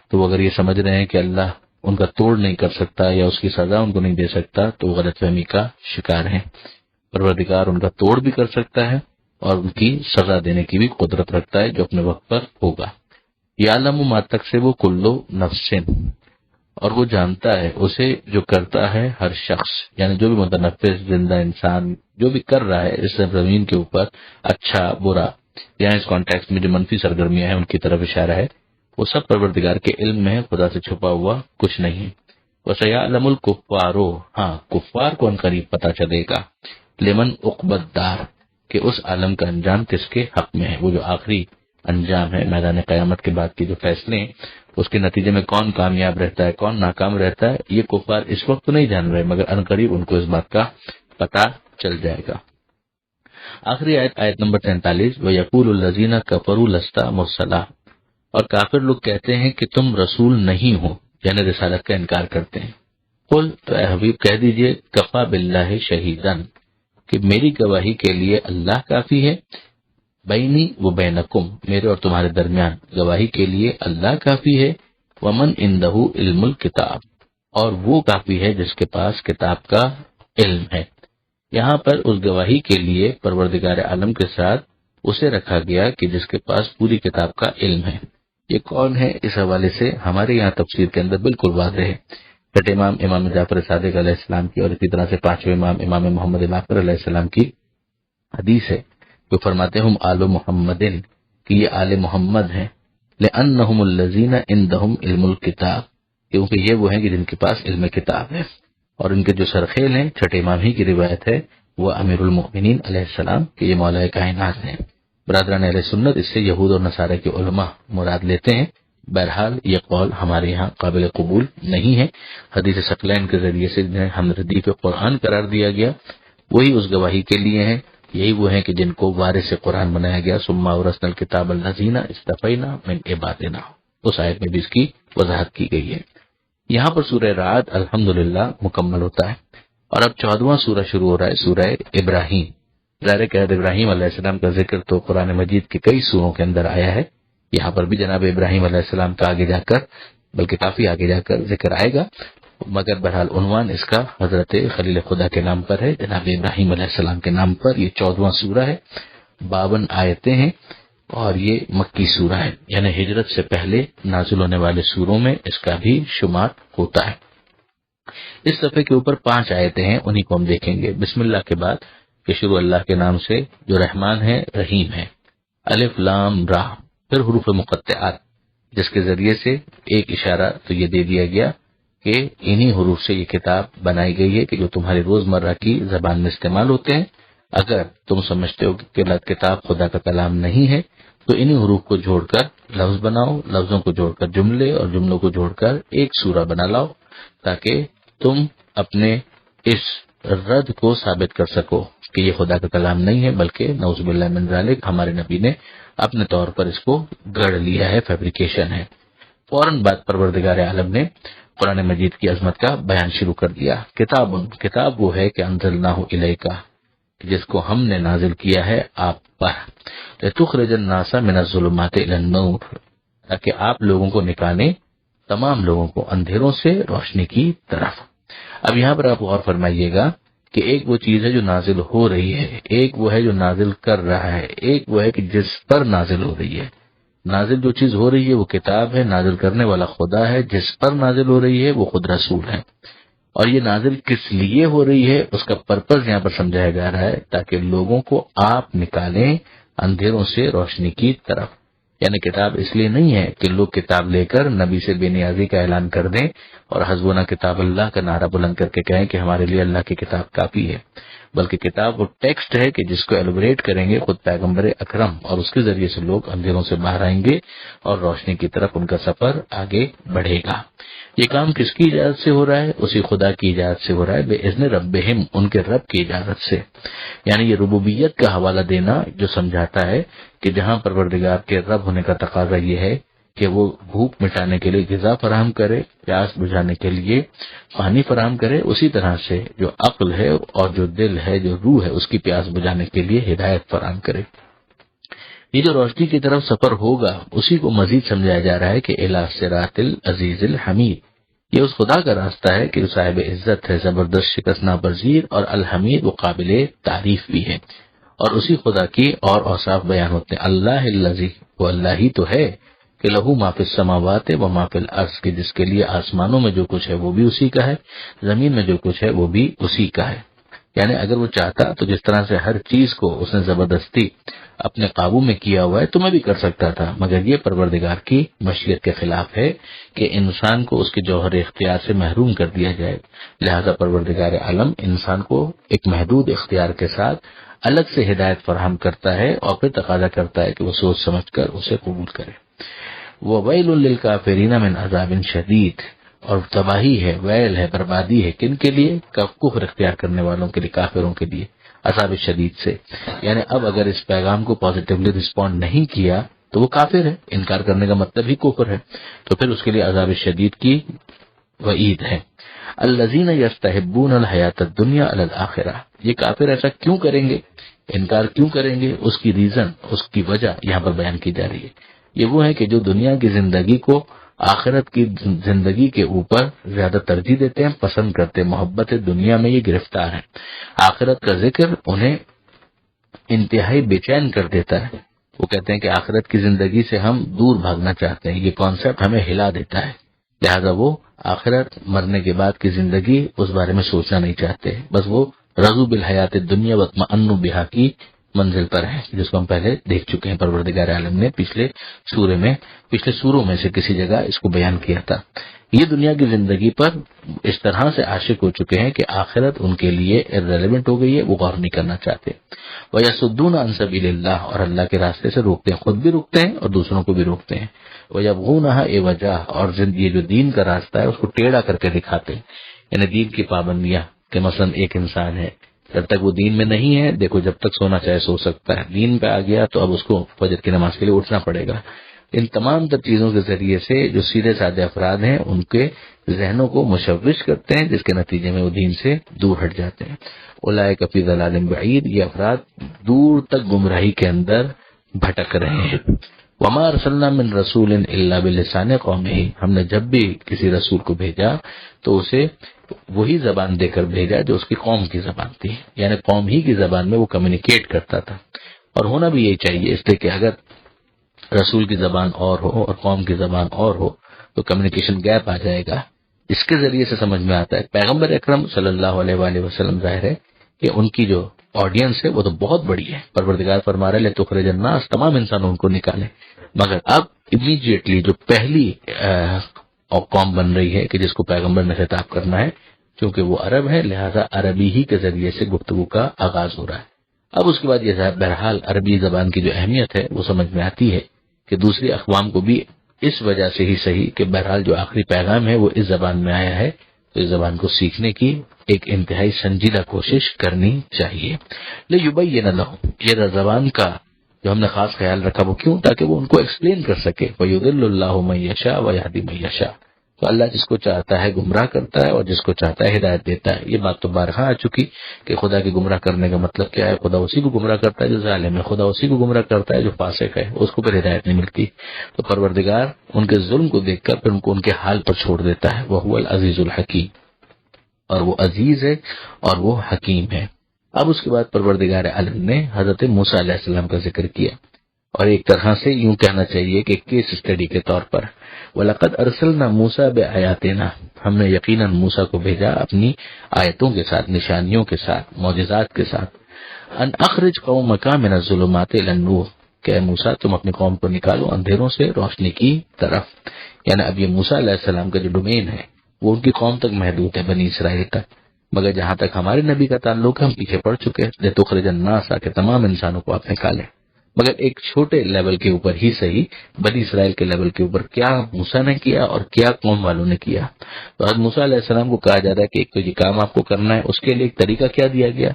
تو وہ اگر یہ سمجھ رہے ہیں کہ اللہ ان کا توڑ نہیں کر سکتا یا اس کی سزا ان کو نہیں دے سکتا، تو وہ غلط فہمی کا شکار ہیں۔ پروردگار ان کا توڑ بھی کر سکتا ہے اور ان کی سزا دینے کی بھی قدرت رکھتا ہے، جو اپنے وقت پر ہوگا۔ یعلم ما تکسب کل نفس، اور وہ جانتا ہے اسے جو کرتا ہے ہر شخص، یعنی جو بھی متنفس زندہ انسان جو بھی کر رہا ہے اس زمین کے اوپر، اچھا برا، یہاں اس کانٹیکسٹ میں جو منفی سرگرمیاں ہیں ان کی طرف اشارہ ہے، وہ سب پروردگار کے علم میں ہے، خدا سے چھپا ہوا کچھ نہیں ہے۔ وَسَيَعْلَمُ الْكُفَّارُ، ہاں کفار کو ان قریب پتہ چلے گا، لمن عقبى الدار، کہ اس عالم کا انجام کس کے حق میں ہے، وہ جو آخری انجام ہے میدان قیامت کے بعد کے جو فیصلے ہیں، اس کے نتیجے میں کون کامیاب رہتا ہے کون ناکام رہتا ہے، یہ کفار اس وقت تو نہیں جان رہے، مگر عنقریب ان کو اس بات کا پتہ چل جائے گا۔ آخری آیت، آیت نمبر 43، وَيَقُولُ الَّذِينَ كَفَرُوا لَسْتَ مُرْسَلًا، اور کافر لوگ کہتے ہیں کہ تم رسول نہیں ہو، یعنی رسالت کا انکار کرتے ہیں۔ قل، تو اے حبیب کہہ دیجئے، کفا باللہ شہیدن، کہ میری گواہی کے لیے اللہ کافی ہے، بینی و بینکم، میرے اور تمہارے درمیان گواہی کے لیے اللہ کافی ہے، ومن عندہ علم الکتاب، اور وہ کافی ہے جس کے پاس کتاب کا علم ہے۔ یہاں پر اس گواہی کے لیے پروردگار عالم کے ساتھ اسے رکھا گیا کہ جس کے پاس پوری کتاب کا علم ہے۔ یہ کون ہے؟ اس حوالے سے ہمارے یہاں تفسیر کے اندر بالکل واضح ہے۔ چھٹے امام جعفر صادق علیہ السلام کی، اور اسی طرح سے 5ویں امام محمد باقر علیہ السلام کی حدیث ہے، جو فرماتے ہیں ہم آل محمد، کہ یہ آل محمد ہیں، لأنہم الذین عندہم علم الکتاب، کیونکہ یہ وہ ہیں کہ جن کے پاس علم کتاب ہے۔ اور ان کے جو سرخیل ہیں، چھٹے امام ہی کی روایت ہے، وہ امیر المؤمنین علیہ السلام کہ یہ مولا کائنات ہیں۔ برادران اہل سنت اس سے یہود اور نصارہ کے علماء مراد لیتے ہیں۔ بہرحال یہ قول ہمارے یہاں قابل قبول نہیں ہے۔ حدیث ثقلین کے ذریعے سے جنہیں ہم ردیف قرآن قرار دیا گیا، وہی اس گواہی کے لیے ہیں، یہی وہ ہیں کہ جن کو وارث قرآن بنایا گیا، ثم اورثنا الکتاب الذین اصطفینا من عبادنا، اس آیت میں بھی اس کی وضاحت کی گئی ہے۔ یہاں پر سورہ رعد الحمدللہ مکمل ہوتا ہے، اور اب 14واں سورہ شروع ہو رہا ہے، سورہ ابراہیم۔ ظاہر ہے کہ حضرت ابراہیم علیہ السلام کا ذکر تو قرآن مجید کے کئی سوروں کے اندر آیا ہے، یہاں پر بھی جناب ابراہیم علیہ السلام کا آگے جا کر، بلکہ کافی آگے جا کر ذکر آئے گا، مگر بہرحال عنوان اس کا حضرت خلیل خدا کے نام پر ہے، جناب ابراہیم علیہ السلام کے نام پر۔ یہ 14واں سورہ ہے، 52 آیتیں ہیں، اور یہ مکی سورہ ہے، یعنی ہجرت سے پہلے نازل ہونے والے سوروں میں اس کا بھی شمار ہوتا ہے۔ اس صفحے کے اوپر 5 آیتیں ہیں، انہی کو ہم دیکھیں گے۔ بسم اللہ کے بعد کہ شروع اللہ کے نام سے جو رحمان ہے رحیم ہے۔ الف لام را، پھر حروف مقطعات، جس کے ذریعے سے ایک اشارہ تو یہ دے دیا گیا کہ انہی حروف سے یہ کتاب بنائی گئی ہے کہ جو تمہاری روزمرہ کی زبان میں استعمال ہوتے ہیں۔ اگر تم سمجھتے ہو کہ کتاب خدا کا کلام نہیں ہے، تو انہی حروف کو جوڑ کر لفظ بناؤ، لفظوں کو جوڑ کر جملے، اور جملوں کو جوڑ کر ایک سورہ بنا لاؤ، تاکہ تم اپنے اس رد کو ثابت کر سکو کہ یہ خدا کا کلام نہیں ہے، بلکہ نعوذ باللہ من ذالک ہمارے نبی نے اپنے طور پر اس کو گڑھ لیا ہے، فیبریکیشن ہے۔ فوراً بعد پروردگار عالم نے قرآن مجید کی عظمت کا بیان شروع کر دیا۔ کتاب وہ ہے کہ انزلناہ الیک، جس کو ہم نے نازل کیا ہے آپ پر، لتخرج الناس من الظلمات الی النور، تاکہ آپ لوگوں کو نکالیں، تمام لوگوں کو اندھیروں سے روشنی کی طرف۔ اب یہاں پر آپ غور فرمائیے گا کہ ایک وہ چیز ہے جو نازل ہو رہی ہے، ایک وہ ہے جو نازل کر رہا ہے، ایک وہ ہے کہ جس پر نازل ہو رہی ہے۔ نازل جو چیز ہو رہی ہے وہ کتاب ہے، نازل کرنے والا خدا ہے، جس پر نازل ہو رہی ہے وہ خود رسول ہے. اور یہ نازل کس لیے ہو رہی ہے اس کا پرپز یہاں پر سمجھایا جا رہا ہے، تاکہ لوگوں کو آپ نکالیں اندھیروں سے روشنی کی طرف. یعنی کتاب اس لیے نہیں ہے کہ لوگ کتاب لے کر نبی سے بے نیازی کا اعلان کر دیں اور حسبنا کتاب اللہ کا نعرہ بلند کر کے کہیں کہ ہمارے لیے اللہ کی کتاب کافی ہے، بلکہ کتاب وہ ٹیکسٹ ہے کہ جس کو ایلوبریٹ کریں گے خود پیغمبر اکرم، اور اس کے ذریعے سے لوگ اندھیروں سے باہر آئیں گے اور روشنی کی طرف ان کا سفر آگے بڑھے گا. یہ کام کس کی اجازت سے ہو رہا ہے؟ اسی خدا کی اجازت سے ہو رہا ہے، بِإِذْنِ ربہم، ان کے رب کی اجازت سے. یعنی یہ ربوبیت کا حوالہ دینا جو سمجھاتا ہے کہ جہاں پروردگار کے رب ہونے کا تقاضا یہ ہے کہ وہ بھوک مٹانے کے لیے غذا فراہم کرے، پیاس بجھانے کے لیے پانی فراہم کرے، اسی طرح سے جو عقل ہے اور جو دل ہے، جو روح ہے، اس کی پیاس بجھانے کے لیے ہدایت فراہم کرے. یہ جو روشنی کی طرف سفر ہوگا اسی کو مزید سمجھایا جا رہا ہے کہ الی صراط العزیز الحمید، یہ اس خدا کا راستہ ہے کہ صاحب عزت ہے، زبردست شکست ناپذیر، اور الحمید وہ قابل تعریف بھی ہے. اور اسی خدا کی اور اوصاف بیان ہوتے ہیں. اللہ الذی، وہ اللہ ہی تو ہے کہ لہو ما فی السماوات و ما فی الارض، کہ جس کے لیے آسمانوں میں جو کچھ ہے وہ بھی اسی کا ہے، زمین میں جو کچھ ہے وہ بھی اسی کا ہے. یعنی اگر وہ چاہتا تو جس طرح سے ہر چیز کو اس نے زبردستی اپنے قابو میں کیا ہوا ہے تو میں بھی کر سکتا تھا، مگر یہ پروردگار کی مشیت کے خلاف ہے کہ انسان کو اس کے جوہر اختیار سے محروم کر دیا جائے. لہذا پروردگار عالم انسان کو ایک محدود اختیار کے ساتھ الگ سے ہدایت فراہم کرتا ہے اور پھر تقاضا کرتا ہے کہ وہ سوچ سمجھ کر اسے قبول کرے. وَوَيْلٌ لِّلْكَافِرِينَ مِنْ عَذَابٍ شَدِيدٍ، اور تباہی ہے، ویل ہے، بربادی ہے کن کے لیے؟ کفر اختیار کرنے والوں کے لیے، کافروں کے لیے، عذاب شدید سے. یعنی اب اگر اس پیغام کو پازیٹیولی رسپونڈ نہیں کیا تو وہ کافر ہے، انکار کرنے کا مطلب ہی کفر ہے، تو پھر اس کے لیے عذاب شدید کی وعید ہے. الذین یستحبون الحیات الدنیا علی الآخرہ، یہ کافر ایسا کیوں کریں گے، انکار کیوں کریں گے؟ اس کی ریزن، اس کی وجہ یہاں پر بیان کی جا رہی ہے. یہ وہ ہے کہ جو دنیا کی زندگی کو آخرت کی زندگی کے اوپر زیادہ ترجیح دیتے ہیں، پسند کرتے ہیں، محبت دنیا میں یہ گرفتار ہیں. آخرت کا ذکر انہیں انتہائی بے چین کر دیتا ہے. وہ کہتے ہیں کہ آخرت کی زندگی سے ہم دور بھاگنا چاہتے ہیں، یہ کانسیپٹ ہمیں ہلا دیتا ہے. لہذا وہ آخرت، مرنے کے بعد کی زندگی، اس بارے میں سوچنا نہیں چاہتے. بس وہ رضو بالحیات الدنیا واطمأنوا بہا کی منزل پر ہے، جس کو ہم پہلے دیکھ چکے ہیں. پروردگار عالم نے پچھلے سوروں میں سے کسی جگہ اس کو بیان کیا تھا. یہ دنیا کی زندگی پر اس طرح سے عاشق ہو چکے ہیں کہ آخرت ان کے لیے irrelevant ہو گئی ہے، وہ غور نہیں کرنا چاہتے. وَيَصُدُّونَ عَن سَبِيلِ اللَّهِ، اور اللہ کے راستے سے روکتے ہیں، خود بھی روکتے ہیں اور دوسروں کو بھی روکتے ہیں. وَيَبْغُونَهَا عِوَجًا، اور یہ جو دین کا راستہ ہے اس کو ٹیڑھا کر کے دکھاتے ہیں. یعنی دین کی پابندیاں، کہ مثلا ایک انسان ہے، جب تک وہ دین میں نہیں ہے، دیکھو جب تک سونا چاہے سو سکتا ہے، دین پہ آ گیا تو اب اس کو فجر کی نماز کے لیے اٹھنا پڑے گا. ان تمام تر چیزوں کے ذریعے سے جو سیدھے سادے افراد ہیں ان کے ذہنوں کو مشوش کرتے ہیں، جس کے نتیجے میں وہ دین سے دور ہٹ جاتے ہیں. اولئک فی ضلال بعید، یہ افراد دور تک گمراہی کے اندر بھٹک رہے ہیں. وما ارسلنا من رسول الا بلسان قومه، ہم نے جب بھی کسی رسول کو بھیجا تو اسے وہی زبان دے کر بھیجا جو اس کی قوم کی زبان تھی. یعنی قوم ہی کی زبان میں وہ کمیونیکیٹ کرتا تھا، اور ہونا بھی یہی چاہیے، اس لیے کہ اگر رسول کی زبان اور ہو اور قوم کی زبان اور ہو تو کمیونیکیشن گیپ آ جائے گا. اس کے ذریعے سے سمجھ میں آتا ہے پیغمبر اکرم صلی اللہ علیہ وآلہ وسلم، ظاہر ہے کہ ان کی جو آڈینس ہے وہ تو بہت بڑی ہے. پروردگار فرما رہے لتخرج الناس، تمام انسانوں کو نکالے. مگر اب امیڈیٹلی جو پہلی قوم بن رہی ہے کہ جس کو پیغمبر نے خطاب کرنا ہے، چونکہ وہ عرب ہے لہذا عربی ہی کے ذریعے سے گفتگو کا آغاز ہو رہا ہے. اب اس کے بعد یہ بہرحال عربی زبان کی جو اہمیت ہے وہ سمجھ میں آتی ہے کہ دوسری اقوام کو بھی اس وجہ سے ہی صحیح کہ بہرحال جو آخری پیغام ہے وہ اس زبان میں آیا ہے، تو اس زبان کو سیکھنے کی ایک انتہائی سنجیدہ کوشش کرنی چاہیے. لیبین لہم، یہ زبان کا جو ہم نے خاص خیال رکھا وہ کیوں؟ تاکہ وہ ان کو ایکسپلین کر سکے. وَيُضِلُّ اللَّهُ مَن يَشَاءُ وَيَهْدِي مَن يَشَاءُ، تو اللہ جس کو چاہتا ہے گمراہ کرتا ہے اور جس کو چاہتا ہے ہدایت دیتا ہے. یہ بات تو بارہا آ چکی کہ خدا کے گمراہ کرنے کا مطلب کیا ہے. خدا اسی کو گمراہ کرتا ہے جو ظالم ہے، خدا اسی کو گمراہ کرتا ہے جو فاسق ہے، اس کو پھر ہدایت نہیں ملتی. تو پروردگار ان کے ظلم کو دیکھ کر پھر ان کو ان کے حال پر چھوڑ دیتا ہے. وَهُوَ الْعَزِيزُ الْحَكِيمُ، اور وہ عزیز ہے اور وہ حکیم ہے. اب اس کے بعد پروردگار عالم نے حضرت موسیٰ علیہ السلام کا ذکر کیا، اور ایک طرح سے یوں کہنا چاہیے کہ کیس اسٹڈی کے طور پر، وَلَقَدْ أَرْسَلْنَا مُوسَىٰ بِآيَاتِنَا، ہم نے یقیناً موسیٰ کو بھیجا اپنی آیتوں کے ساتھ، نشانیوں کے ساتھ، معجزات کے ساتھ، ان اخرج قومک من الظلمات الی النور، کہ موسیٰ تم اپنی قوم کو نکالو اندھیروں سے روشنی کی طرف. یعنی اب یہ موسیٰ علیہ السلام کا جو ڈومین ہے وہ ان کی قوم تک محدود ہے، بنی اسرائیل تک، مگر جہاں تک ہمارے نبی کا تعلق ہے ہم پیچھے پڑ چکے ہیں. لتخرج الناس، کہ تمام انسانوں کو آپ نکالیں، مگر ایک چھوٹے لیول کے اوپر ہی صحیح، بنی اسرائیل کے لیول کے اوپر کیا موسیٰ نے کیا اور کیا قوم والوں نے کیا. تو حضرت موسیٰ علیہ السلام کو کہا جاتا ہے کہ ایک تو یہ کام آپ کو کرنا ہے، اس کے لیے ایک طریقہ کیا دیا گیا،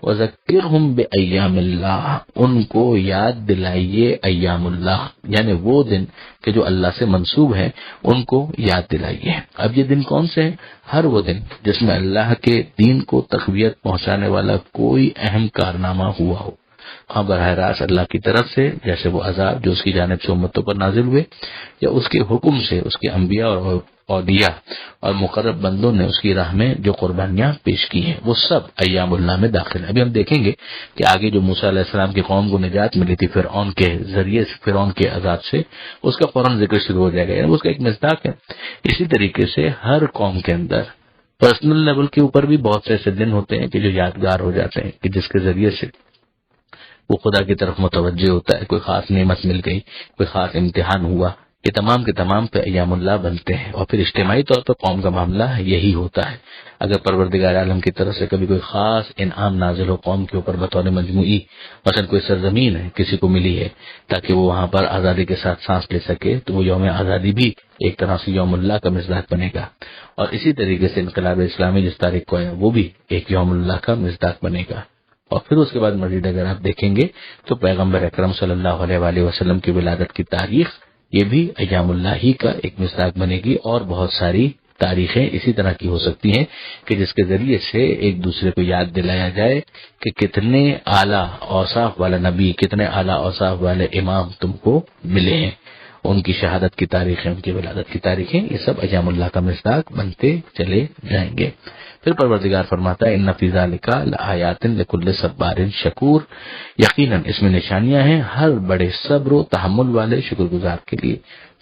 وَذَكِّرْهُمْ بِأَيَّامِ اللَّهِ، ان کو یاد دلائیے ایام اللہ، یعنی وہ دن کہ جو اللہ سے منسوب ہیں ان کو یاد دلائیے. اب یہ دن کون سے ہیں؟ ہر وہ دن جس میں اللہ کے دین کو تقویت پہنچانے والا کوئی اہم کارنامہ ہوا ہو، ہاں براہ راست اللہ کی طرف سے، جیسے وہ عذاب جو اس کی جانب سے امتوں پر نازل ہوئے، یا اس کے حکم سے اس کے انبیاء اور اولیاء اور مقرب بندوں نے اس کی راہ میں جو قربانیاں پیش کی ہیں، وہ سب ایام اللہ میں داخل ہیں. ابھی ہم دیکھیں گے کہ آگے جو موسیٰ علیہ السلام کی قوم کو نجات ملی تھی فرعون کے ذریعے سے، فرعون کے عذاب سے، اس کا فوراً ذکر شروع ہو جائے گا، یعنی اس کا ایک مصداق ہے. اسی طریقے سے ہر قوم کے اندر پرسنل لیول کے اوپر بھی بہت سے ایسے دن ہوتے ہیں کہ جو یادگار ہو جاتے ہیں، کہ جس کے ذریعے سے وہ خدا کی طرف متوجہ ہوتا ہے، کوئی خاص نعمت مل گئی، کوئی خاص امتحان ہوا، یہ تمام کے تمام پہ ایام اللہ بنتے ہیں. اور پھر اجتماعی طور پر قوم کا معاملہ یہی ہوتا ہے. اگر پروردگار عالم کی طرف سے کبھی کوئی خاص انعام نازل ہو قوم کے اوپر بطور مجموعی، مثلا کوئی سرزمین ہے کسی کو ملی ہے تاکہ وہ وہاں پر آزادی کے ساتھ سانس لے سکے، تو وہ یوم آزادی بھی ایک طرح سے یوم اللہ کا مصداق بنے گا. اور اسی طریقے سے انقلاب اسلامی جس تاریخ کو ہے وہ بھی ایک یوم اللہ کا مصداق بنے گا. اور پھر اس کے بعد مزید اگر آپ دیکھیں گے تو پیغمبر اکرم صلی اللہ علیہ وآلہ وسلم کی ولادت کی تاریخ، یہ بھی ایام اللہ ہی کا ایک مصداق بنے گی. اور بہت ساری تاریخیں اسی طرح کی ہو سکتی ہیں کہ جس کے ذریعے سے ایک دوسرے کو یاد دلایا جائے کہ کتنے اعلیٰ اوصاف والا نبی، کتنے اعلیٰ اوصاف والے امام تم کو ملے ہیں، ان کی شہادت کی تاریخیں، ان کی ولادت کی تاریخیں، یہ سب ایام اللہ کا مصداق بنتے چلے جائیں گے. پھر پروردگار فرماتا ہے ان فی ذالک لآیات لکل صبار شکور، یقیناً اس میں نشانیاں ہیں ہر بڑے صبر و تحمل والے شکر گزار کے لیے.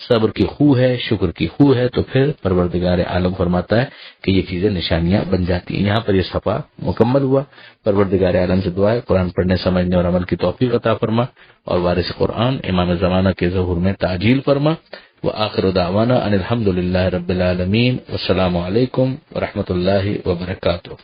صبر کی خو ہے، شکر کی خو ہے، تو پھر پروردگار عالم فرماتا ہے کہ یہ چیزیں نشانیاں بن جاتی ہیں. یہاں پر یہ صفحہ مکمل ہوا. پروردگار عالم سے دعا ہے قرآن پڑھنے، سمجھنے اور عمل کی توفیق عطا فرما، اور وارث قرآن امام زمانہ کے ظہور میں تعجیل فرما. وآخر دعوانا ان الحمد للہ رب العالمین، والسلام علیکم ورحمۃ اللہ وبرکاتہ.